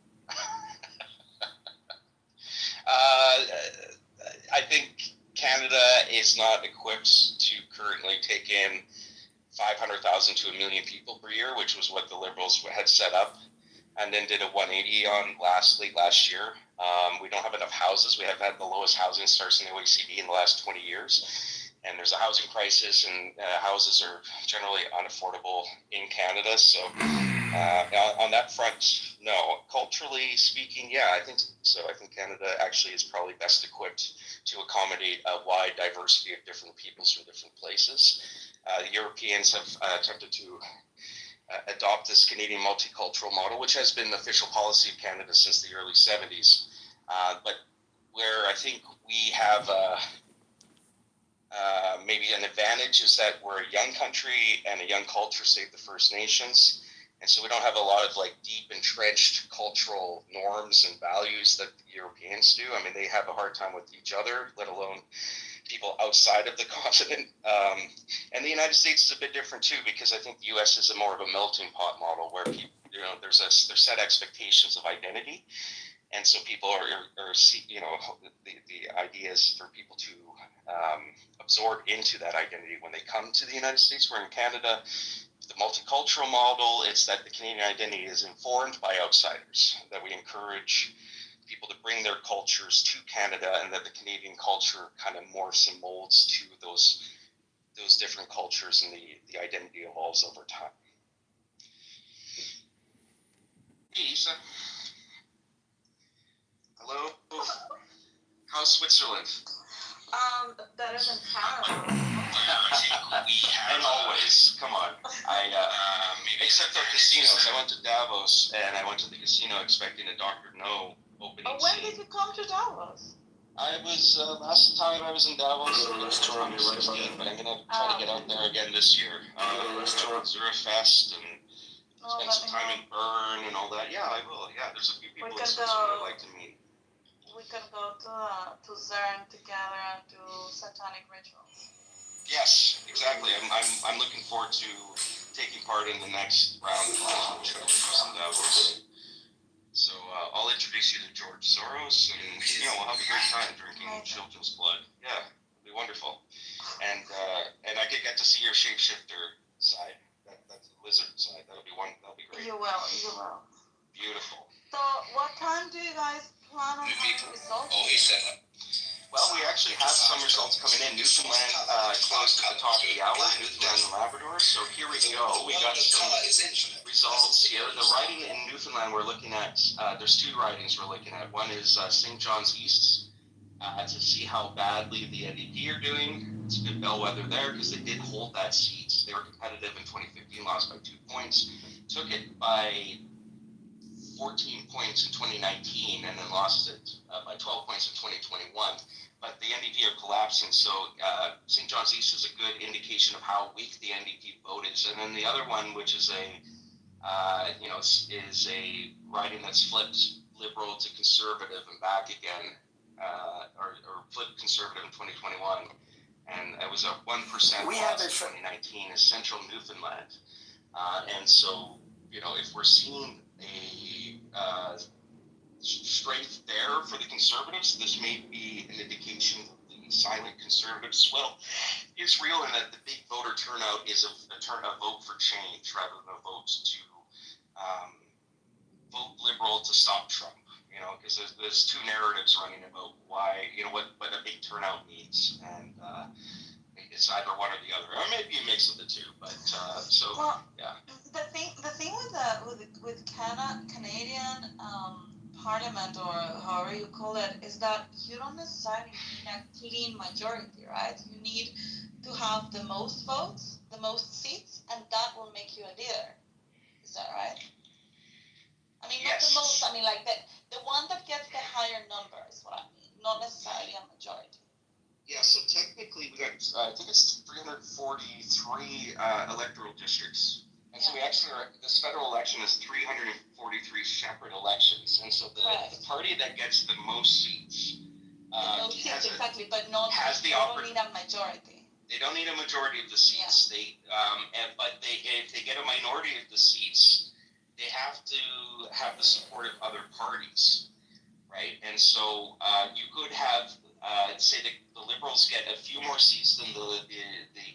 I think Canada is not equipped to currently take in 500,000 to 1 million people per year, which was what the Liberals had set up, and then did a 180 on late last year. We don't have enough houses. We have had the lowest housing starts in the OECD in the last 20 years. And there's a housing crisis, and houses are generally unaffordable in Canada. So on that front, no. Culturally speaking, yeah, I think so. I think Canada actually is probably best equipped to accommodate a wide diversity of different peoples from different places. Europeans have attempted to adopt this Canadian multicultural model, which has been the official policy of Canada since the early 70s. But where I think we have maybe an advantage is that we're a young country and a young culture, save the First Nations. And so we don't have a lot of deep entrenched cultural norms and values that the Europeans do. I mean, they have a hard time with each other, let alone people outside of the continent. And the United States is a bit different too, because I think the U.S. is more of a melting pot model where people, there's set expectations of identity. And so people are the idea is for people to absorb into that identity when they come to the United States. Where in Canada, the multicultural model, it's that the Canadian identity is informed by outsiders, that we encourage people to bring their cultures to Canada, and that the Canadian culture kind of morphs and molds to those different cultures, and the identity evolves over time. Hey, Isa. Hello? How's Switzerland? Better than Canada. And always, come on. Except our casinos. I went to Davos, and I went to the casino expecting a Dr. No opening When scene. did you come to Davos? I was, last time I was in Davos, it was 2016, but I'm going to try to get out there again this year. Zurfest, and spend some time in Bern and all that. Yeah, I will. Yeah, there's a few people in Switzerland I'd like to meet. We can go to CERN together and do satanic rituals. Yes, exactly. I'm looking forward to taking part in the next round of rituals in Davos. So I'll introduce you to George Soros, and we'll have a great time drinking children's blood. Yeah, it'll be wonderful. And I could get to see your shapeshifter side. That's the lizard side. That'll be great. You will. Beautiful. So what time do you guys plan on having results? Well, we actually have some results coming in. Newfoundland closed at the top of the hour, Newfoundland and Labrador. So here we go. We got some results here. The riding in Newfoundland we're looking at, there's two ridings we're looking at. One is St. John's East to see how badly the NDP are doing. It's a good bellwether there because they did hold that seat. They were competitive in 2015, lost by 2 points. Took it by 14 points in 2019 and then lost it by 12 points in 2021. But the NDP are collapsing, so St. John's East is a good indication of how weak the NDP vote is. And then the other one, which is is a riding that's flipped Liberal to Conservative and back again, or flipped Conservative in 2021. And it was a 1% loss in 2019 is Central Newfoundland. And so, if we're seeing a strength there for the Conservatives, this may be an indication that the silent Conservatives, is real, and that the big voter turnout is a vote for change rather than a vote to vote Liberal to stop Trump. Because there's two narratives running about why, what a big turnout means, and it's either one or the other, or maybe a mix of the two. But yeah. The thing with Canadian Parliament, or however you call it, is that you don't necessarily need a clean majority, right? You need to have the most votes, the most seats, and that will make you a leader. Is that right? I mean, not the most. I mean, like the one that gets the higher number is what I mean, not necessarily a majority. Yeah, so technically we got, I think it's 343 electoral districts. And so we actually this federal election is 343 separate elections. And so the party that gets the most seats exactly, but not has the don't need a majority. They don't need a majority of the seats. Yeah. But if they get a minority of the seats, they have to have the support of other parties, right? And so you could have, say the Liberals get a few more seats than the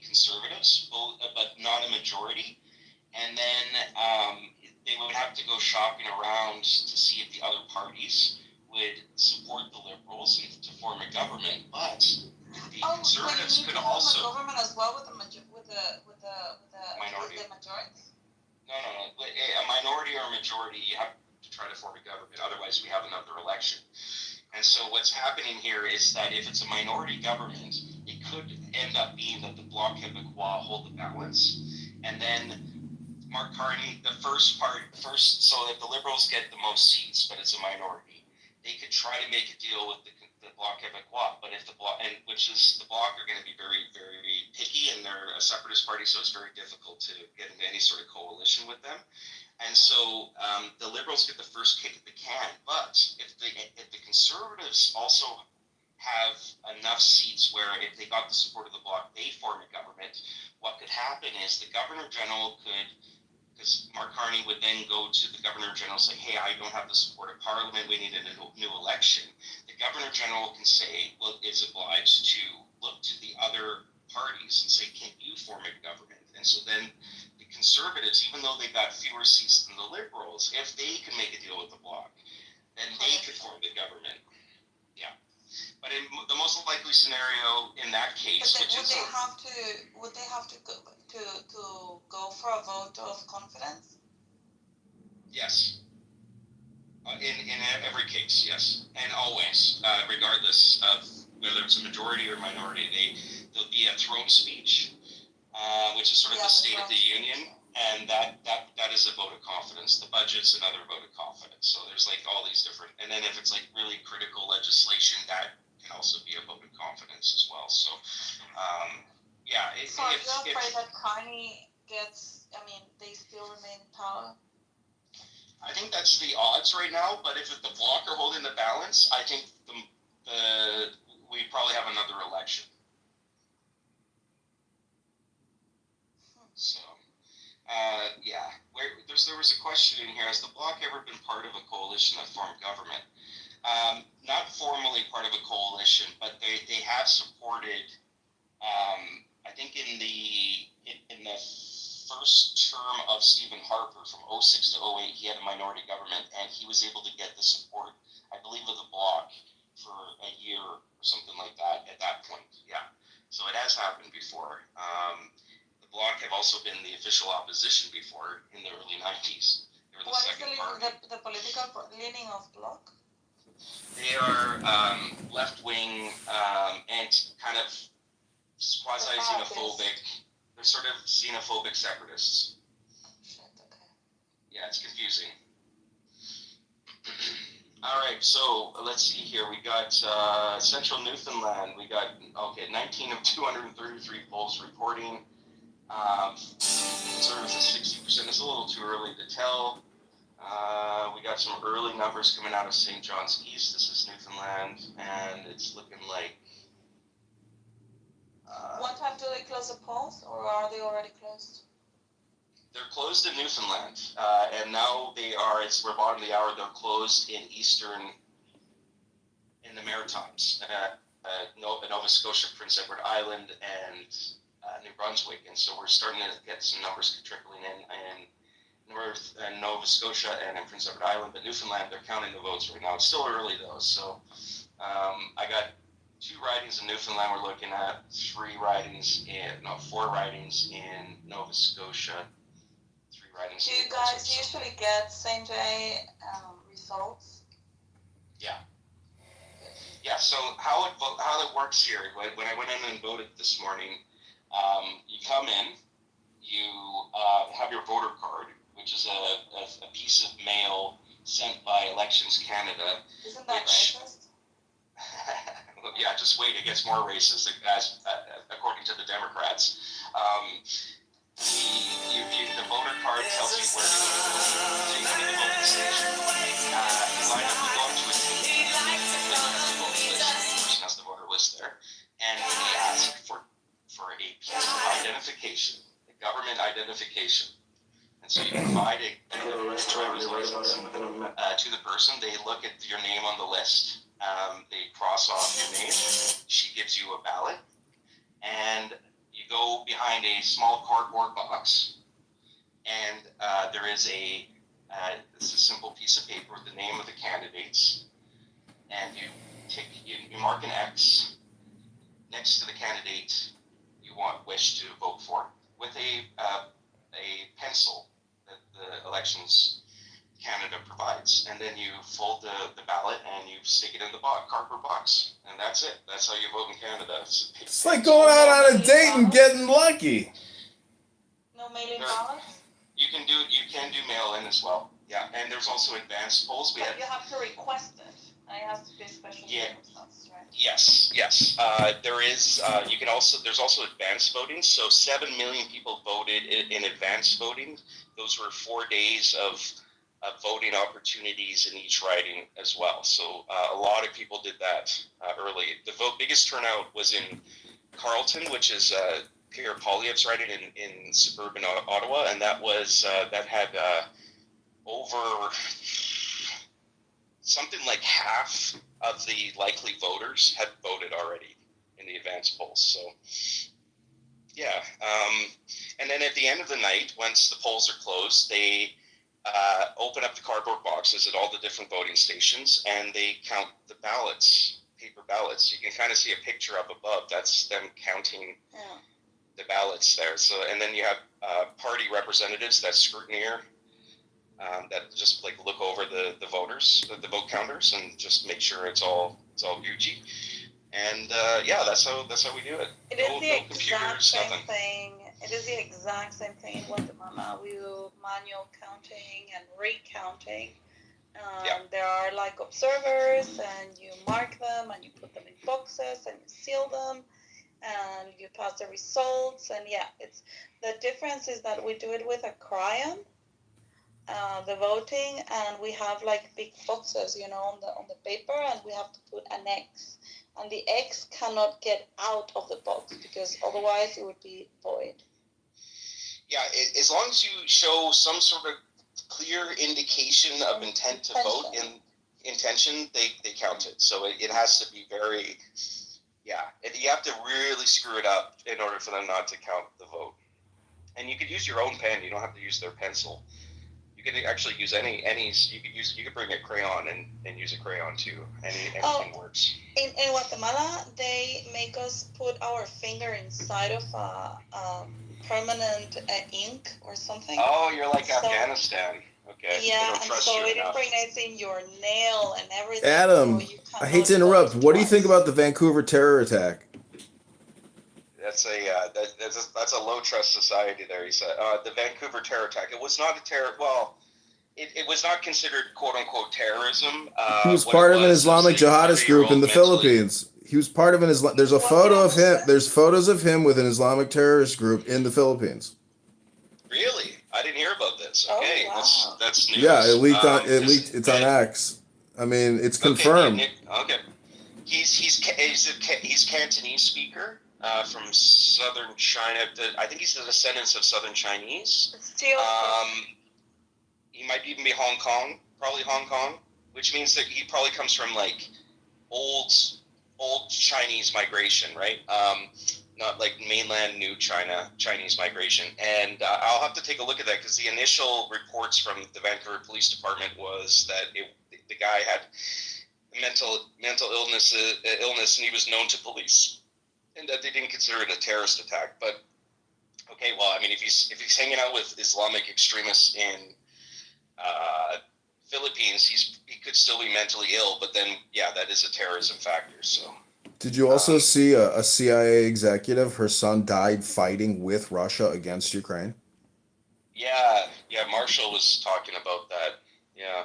Conservatives, but not a majority. And then they would have to go shopping around to see if the other parties would support the Liberals and to form a government. But the Conservatives could also a government as well with the minority. No. A minority or a majority, you have to try to form a government. Otherwise, we have another election. And so what's happening here is that if it's a minority government, it could end up being that the Bloc Québécois hold the balance. And then Mark Carney, so if the Liberals get the most seats, but it's a minority, they could try to make a deal with the Bloc Québécois. But if the Bloc are going to be very, very picky, and they're a separatist party, so it's very difficult to get into any sort of coalition with them. And so the Liberals get the first kick at the can. But if the Conservatives also have enough seats where if they got the support of the Bloc, they form a government, what could happen is the Governor General could, because Mark Carney would then go to the Governor General and say, hey, I don't have the support of Parliament, we need a new election. The Governor General can say, is obliged to look to the other parties and say, can you form a government? And so then the Conservatives, even though they got fewer seats than the Liberals, if they can make a deal with the Bloc, then they could form the government. Yeah. But in the most likely scenario in that case, would they have to go for a vote of confidence? Yes. In every case, yes, and always, regardless of whether it's a majority or minority, there'll be a throne speech, which is sort of the State of the Union, and that is a vote of confidence. The budget's another vote of confidence. So there's like all these different, and then if it's like really critical legislation, that can also be a vote of confidence as well. So, yeah. So are you afraid that Carney gets? I mean, they still remain in power. I think that's the odds right now, but if the Bloc are holding the balance, I think we probably have another election. So, yeah. There was a question in here: has the Bloc ever been part of a coalition that formed government? Not formally part of a coalition, but they have supported. I think in the first term of Stephen Harper from 2006 to 2008, he had a minority government, and he was able to get the support, I believe, of the Bloc for for a year or something like that at that point. Yeah. So it has happened before. The Bloc have also been the official opposition before in the early 90s. They were the What is second party. the political leaning of Bloc? They are left-wing and kind of quasi-xenophobic. They're sort of xenophobic separatists. Yeah, it's confusing. All right, so let's see here. We got Central Newfoundland. We got 19 of 233 polls reporting. Conservatives at 60%. It's a little too early to tell. We got some early numbers coming out of St. John's East. This is Newfoundland, and it's looking like. What time do they close the polls, or are they already closed? They're closed in Newfoundland, and now they are. We're bottom of the hour. They're closed in the Maritimes, Nova Scotia, Prince Edward Island, and New Brunswick, and so we're starting to get some numbers trickling in North and Nova Scotia and in Prince Edward Island, but Newfoundland, they're counting the votes right now. It's still early though, so I got 2 ridings in Newfoundland. We're looking at 4 ridings in Nova Scotia. 3 ridings. Do you guys usually get same day results? Yeah. Yeah. So how it works here? When I went in and voted this morning, you come in, you have your voter card, which is a piece of mail sent by Elections Canada. Isn't that racist? Yeah, just wait. It gets more racist, according to the Democrats. The voter card tells you where to go. So you go to the voting station. You line up. You go up to a table. The person has the voter list there, and they ask for a piece of identification, a government identification. And so you provide a driver's license to the person. They look at your name on the list. They cross off your name. She gives you a ballot, and you go behind a small cardboard box, and there is it's a simple piece of paper with the name of the candidates, and you mark an X next to the candidate you wish to vote for with a pencil that the Elections Canada provides, and then you fold the ballot and you stick it in the cardboard box, and that's it. That's how you vote in Canada. It's like going out on a date and getting lucky. No mail-in ballots? You can do mail-in as well. Yeah, and there's also advanced polls. But you have to request it. It has to be a special circumstance, right? Yes. There is. There's also advanced voting. So 7 million people voted in advanced voting. Those were 4 days of voting opportunities in each riding as well. So a lot of people did that early. The biggest turnout was in Carleton, which is Pierre Poilievre's riding in suburban Ottawa, and that had over something like half of the likely voters had voted already in the advanced polls. So yeah, and then at the end of the night, once the polls are closed, they open up the cardboard boxes at all the different voting stations, and they count the ballots, paper ballots. You can kind of see a picture up above. That's them counting the ballots there. So, and then you have party representatives that scrutineer that just like look over the voters, the vote counters, and just make sure it's all Gucci. And that's how we do it. It is no the computers, exact same nothing. thing. It is the exact same thing in Guatemala. We do manual counting and recounting. There are like observers, and you mark them, and you put them in boxes, and you seal them, and you pass the results. And it's the difference is that we do it with a crayon, the voting, and we have like big boxes, on the paper, and we have to put an X. And the X cannot get out of the box because otherwise it would be void. Yeah, as long as you show some sort of clear indication of intent to vote in intention, they count it. So it has to be very, you have to really screw it up in order for them not to count the vote. And you could use your own pen. You don't have to use their pencil. You can actually use any. You could bring a crayon and use a crayon too. Anything works. In Guatemala, they make us put our finger inside of permanent ink or something. Oh, you're like Afghanistan. Okay. Yeah, and so it impregnates in your nail and everything. Adam, I hate to interrupt. What do you think about the Vancouver terror attack? That's a low trust society there. He said the Vancouver terror attack. It was not a terror. Well, it was not considered quote unquote terrorism. He was part of an Islamic jihadist group in the Philippines. He was part of an Islam. There's a photo of him. There's photos of him with an Islamic terrorist group in the Philippines. Really? I didn't hear about this. Okay, that's news. Yeah, it leaked on. It's on X. I mean, it's confirmed. Okay. He's Cantonese speaker from southern China. I think he's the descendants of southern Chinese. He might even be Hong Kong, probably Hong Kong, which means that he probably comes from like old Chinese migration, right? Not like mainland new Chinese migration. And I'll have to take a look at that because the initial reports from the Vancouver Police Department was that the guy had mental illness, and he was known to police, and that they didn't consider it a terrorist attack. But okay, well, I mean, if he's hanging out with Islamic extremists in Philippines, he could still be mentally ill. But then, yeah, that is a terrorism factor. So. Did you also see a CIA executive? Her son died fighting with Russia against Ukraine. Yeah, Marshall was talking about that. Yeah.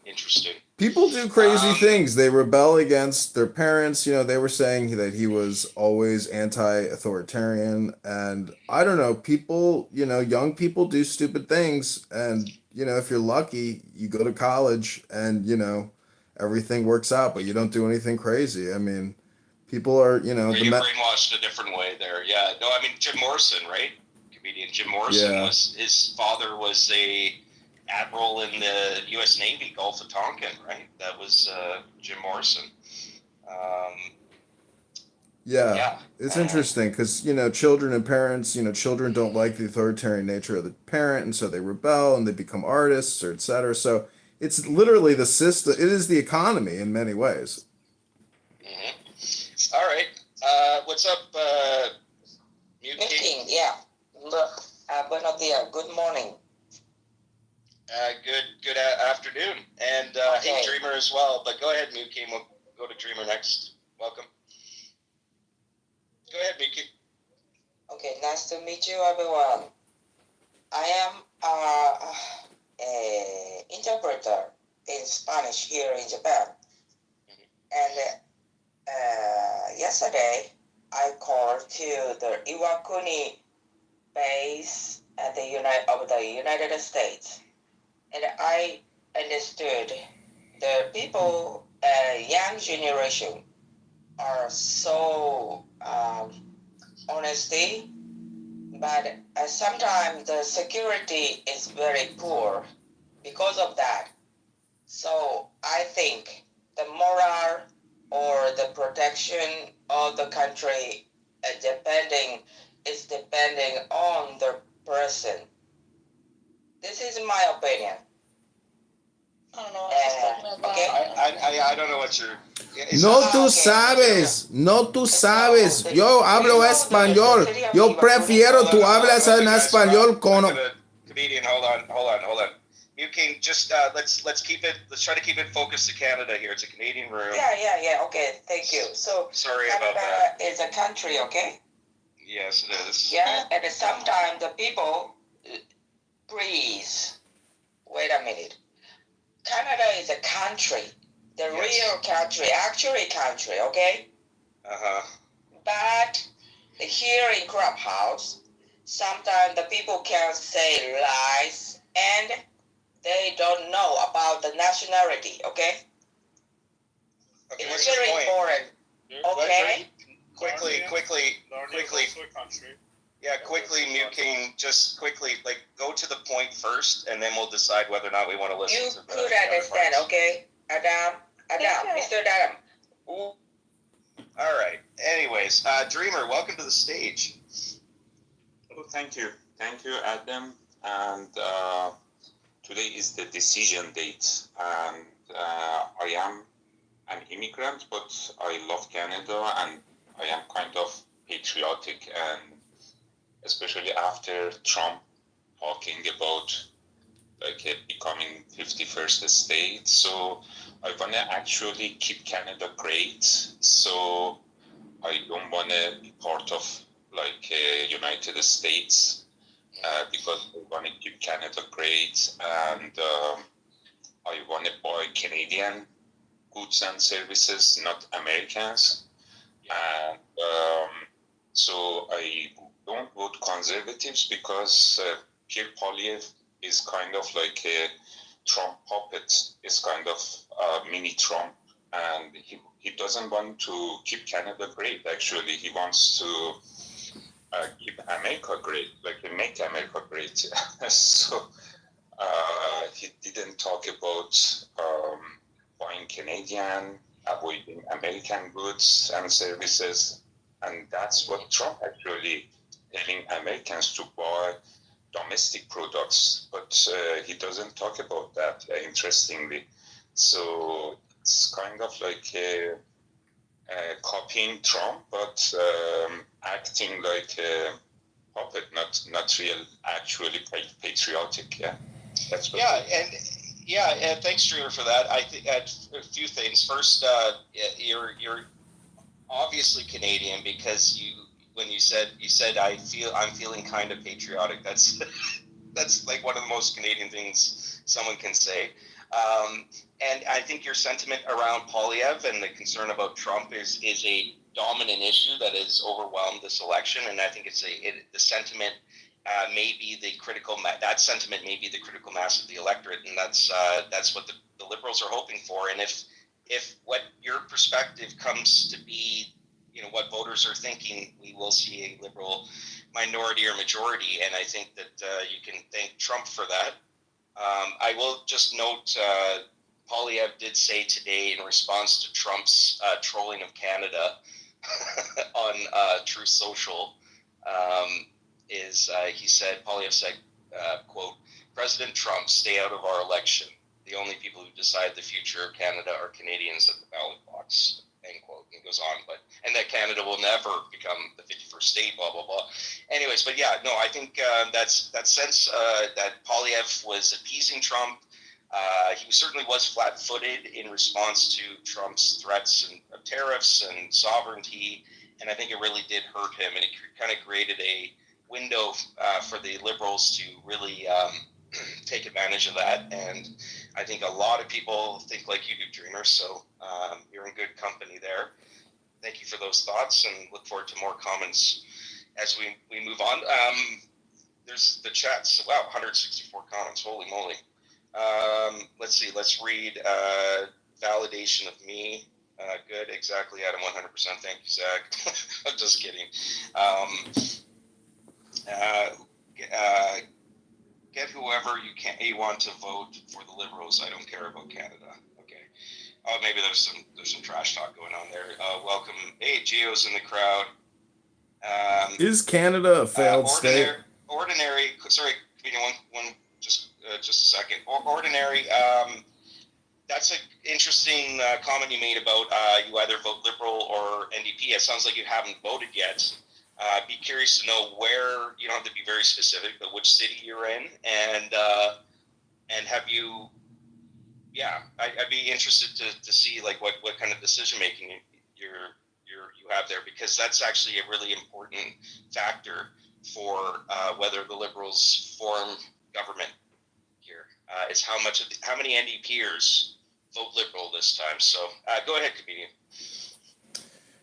Interesting. People do crazy things. They rebel against their parents. You know, they were saying that he was always anti-authoritarian. And I don't know, people, you know, young people do stupid things. And, you know, if you're lucky, you go to college and, you know, everything works out, but you don't do anything crazy. I mean, people are, you know. You're brainwashed a different way there. Yeah. No, I mean, Jim Morrison, right? Comedian Jim Morrison his father was a admiral in the U.S. Navy, Gulf of Tonkin, right? That was Jim Morrison. It's interesting because, you know, children and parents, you know, children don't like the authoritarian nature of the parent, and so they rebel and they become artists or et cetera. So it's literally the system. It is the economy in many ways. Mm-hmm. All right. What's up, Mute King? Yeah. Look, buenos dias. Good morning. Good afternoon. And hey, Dreamer as well. But go ahead, Mute King. We'll go to Dreamer next. Welcome. Go ahead, Mute King. Okay, nice to meet you, everyone. I am an interpreter in Spanish here in Japan. And yesterday, I called to the Iwakuni base at the United States. And I understood the people, young generation, are so honesty, but sometimes the security is very poor because of that. So I think the moral or the protection of the country is depending on the person. This is my opinion. I don't know what she's talking about. Okay. I don't know what you're. No tú sabes, no tú sabes. Yo hablo español. Yo prefiero tú hablas en español con. Comedian, hold on. You can just let's try to keep it focused to Canada here. It's a Canadian room. Yeah. Okay, thank you. So sorry Canada about that. Is a country, okay? Yes, it is. Yeah, and sometimes the people. Please, wait a minute. Canada is a country, the real country, actually country, okay? But here in Clubhouse, sometimes the people can say lies and they don't know about the nationality, okay? It's very important, okay? Quickly. Yeah, quickly, Mute King, just quickly, like, go to the point first, and then we'll decide whether or not we want to listen to the could understand, okay? Adam, Mr. Adam. All right. Anyways, Dreamer, welcome to the stage. Oh, thank you. Thank you, Adam. And today is the decision date. And I am an immigrant, but I love Canada and I am kind of patriotic. And especially after Trump talking about becoming 51st state. So I want to actually keep Canada great. So I don't want to be part of United States because I want to keep Canada great, and I want to buy Canadian goods and services, not Americans. And so I don't vote conservatives because Pierre Poilievre is kind of like a Trump puppet, is kind of a mini Trump, and he doesn't want to keep Canada great. Actually, he wants to keep America great, make America great. So he didn't talk about buying Canadian, avoiding American goods and services, and that's what Trump actually telling Americans to buy domestic products, but he doesn't talk about that, interestingly. So it's kind of like copying Trump, but acting like a puppet, not real, actually patriotic. Yeah, that's what. And thanks, Streeter, for that. I think a few things. First, you're obviously Canadian because when you said I'm feeling kind of patriotic. That's like one of the most Canadian things someone can say. And I think your sentiment around Poilievre and the concern about Trump is a dominant issue that has overwhelmed this election. And I think the sentiment may be the critical that sentiment may be the critical mass of the electorate, and that's what the Liberals are hoping for. And if what your perspective comes to be, what voters are thinking, we will see a Liberal minority or majority. And I think that you can thank Trump for that. I will just note, Poilievre did say today in response to Trump's trolling of Canada on Truth Social, Poilievre said, quote, "President Trump, stay out of our election. The only people who decide the future of Canada are Canadians at the ballot box," end quote. And it goes on, and that Canada will never become the 51st state, blah, blah, blah. Anyways, but yeah, no, I think that sense that Poilievre was appeasing Trump. He certainly was flat-footed in response to Trump's threats of tariffs and sovereignty, and I think it really did hurt him, and it kind of created a window for the Liberals to really take advantage of that. And I think a lot of people think like you do, Dreamer, so you're in good company there. Thank you for those thoughts, and look forward to more comments as we move on. There's the chats. Wow, 164 comments. Holy moly. Let's see. Let's read validation of me. Good. Exactly, Adam. 100%. Thank you, Zach. I'm just kidding. Get whoever you want to vote for the Liberals. I don't care about Canada. Okay. Oh, maybe there's some trash talk going on there. Welcome. Hey, Gio's in the crowd. Is Canada a failed state? Ordinary. Sorry, just a second. Ordinary. That's an interesting comment you made about you either vote Liberal or NDP. It sounds like you haven't voted yet. Be curious to know where. You don't have to be very specific, but which city you're in, and have you? Yeah, I'd be interested to see like what kind of decision making you have there, because that's actually a really important factor for whether the Liberals form government here. Is how many NDPers vote Liberal this time. So go ahead, comedian.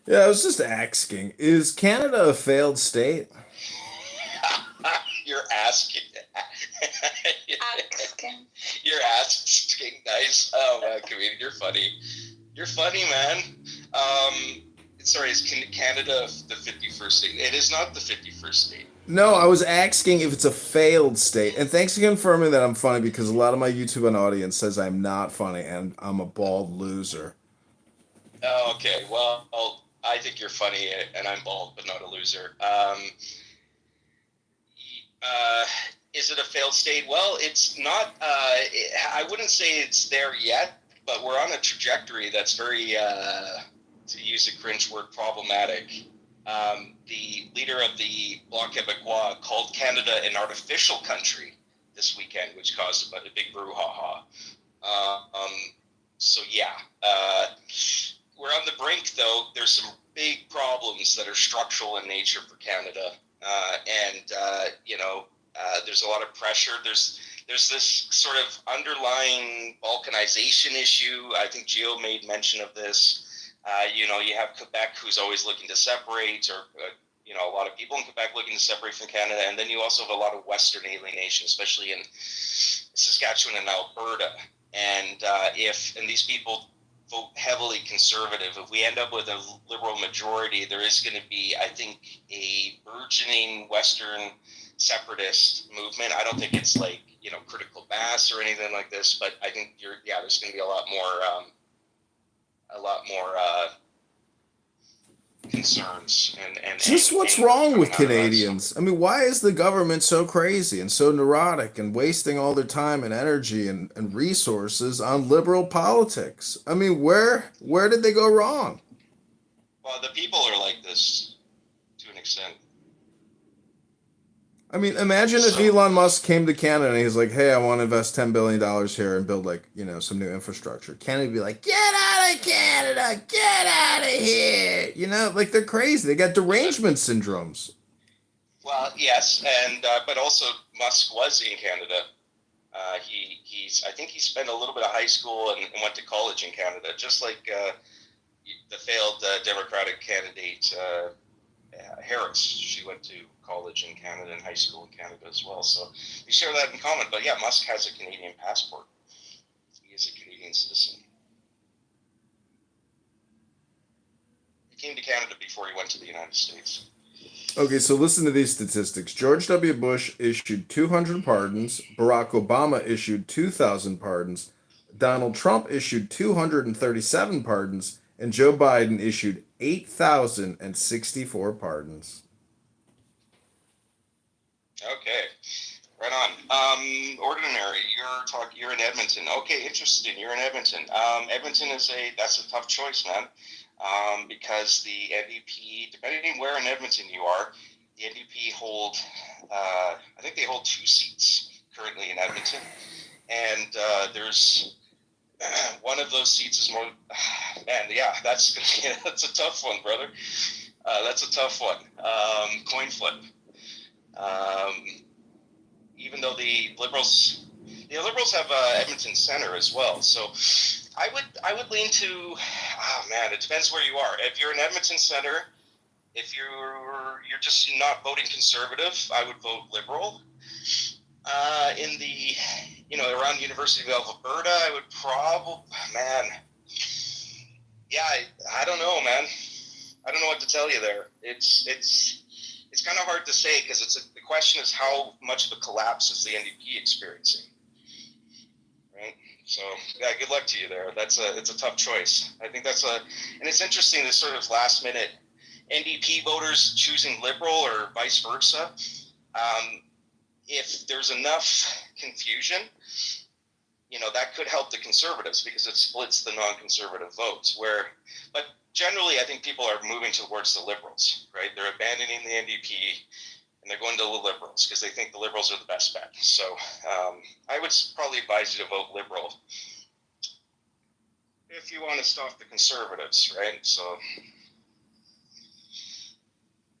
Yeah, I was just asking, is Canada a failed state? You're asking. You're asking. Nice. Oh, man, comedian, you're funny. You're funny, man. Sorry, is Canada the 51st state? It is not the 51st state. No, I was asking if it's a failed state. And thanks for confirming that I'm funny, because a lot of my YouTube audience says I'm not funny and I'm a bald loser. Oh, okay. Well, I think you're funny and I'm bald, but not a loser. Is it a failed state? Well, it's not. I wouldn't say it's there yet, but we're on a trajectory that's very, to use a cringe word, problematic. The leader of the Bloc Québécois called Canada an artificial country this weekend, which caused a big brouhaha. So yeah, we're on the brink, though. There's some big problems that are structural in nature for Canada, there's a lot of pressure. There's this sort of underlying balkanization issue. I think Gio made mention of this. You have Quebec, who's always looking to separate, or a lot of people in Quebec looking to separate from Canada, and then you also have a lot of Western alienation, especially in Saskatchewan and Alberta. And and these people vote heavily conservative, if we end up with a liberal majority, there is going to be, I think, a burgeoning Western separatist movement. I don't think it's like, critical mass or anything like this, but I think there's going to be a lot more concerns and just what's wrong with Canadians? I mean, why is the government so crazy and so neurotic and wasting all their time and energy and resources on liberal politics? I mean, where did they go wrong? Well, the people are like this to an extent. I mean, imagine if Elon Musk came to Canada and he's like, hey, I want to invest $10 billion here and build some new infrastructure. Canada would be like, get out of Canada, get out of here. They're crazy. They got derangement syndromes. Well, yes. And, but also Musk was in Canada. I think he spent a little bit of high school and went to college in Canada, just like the failed Democratic candidate, Harris. She went to college in Canada and high school in Canada as well. So they share that in common. But yeah, Musk has a Canadian passport. He is a Canadian citizen. He came to Canada before he went to the United States. Okay, so listen to these statistics. George W. Bush issued 200 pardons. Barack Obama issued 2,000 pardons. Donald Trump issued 237 pardons. And Joe Biden issued 8,064 pardons. Okay, right on. Ordinary, you're in Edmonton. Okay, interesting. You're in Edmonton. Edmonton that's a tough choice, man. Because the NDP, depending on where in Edmonton you are, the NDP hold, I think they hold 2 seats currently in Edmonton, and there's one of those seats is more. Man, yeah, that's a tough one, brother. That's a tough one. Coin flip. Even though the Liberals have Edmonton Center as well, so I would lean to. Oh man, it depends where you are. If you're in Edmonton Center, if you're just not voting conservative, I would vote Liberal. In the around University of Alberta, I would probably I don't know, man. I don't know what to tell you there. It's kind of hard to say because the question is how much of a collapse is the NDP experiencing, right? So yeah, good luck to you there. It's a tough choice. I think and it's interesting this sort of last minute NDP voters choosing Liberal or vice versa. If there's enough confusion, that could help the Conservatives because it splits the non-conservative votes. But generally, I think people are moving towards the Liberals, right? They're abandoning the NDP and they're going to the Liberals because they think the Liberals are the best bet. So I would probably advise you to vote Liberal if you want to stop the Conservatives, right? So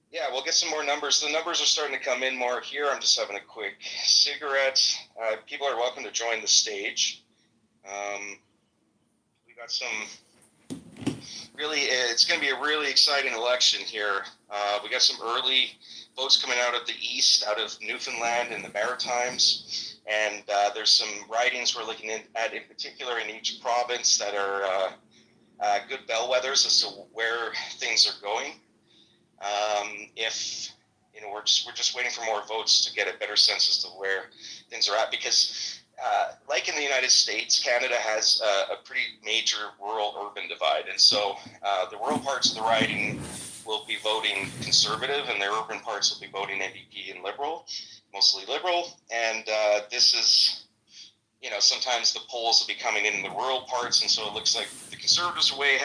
yeah, we'll get some more numbers. The numbers are starting to come in more here. I'm just having a quick cigarette. People are welcome to join the stage. We got some it's going to be a really exciting election here. We got some early votes coming out of the east, out of Newfoundland and the Maritimes. And there's some ridings we're looking at in particular in each province that are good bellwethers as to where things are going. If we're just waiting for more votes to get a better sense as to where things are at, because like in the United States, Canada has a pretty major rural-urban divide, and so the rural parts of the riding will be voting Conservative, and the urban parts will be voting NDP and Liberal. mostly liberal, and this is, sometimes the polls will be coming in the rural parts, and so it looks like the Conservatives are way ahead.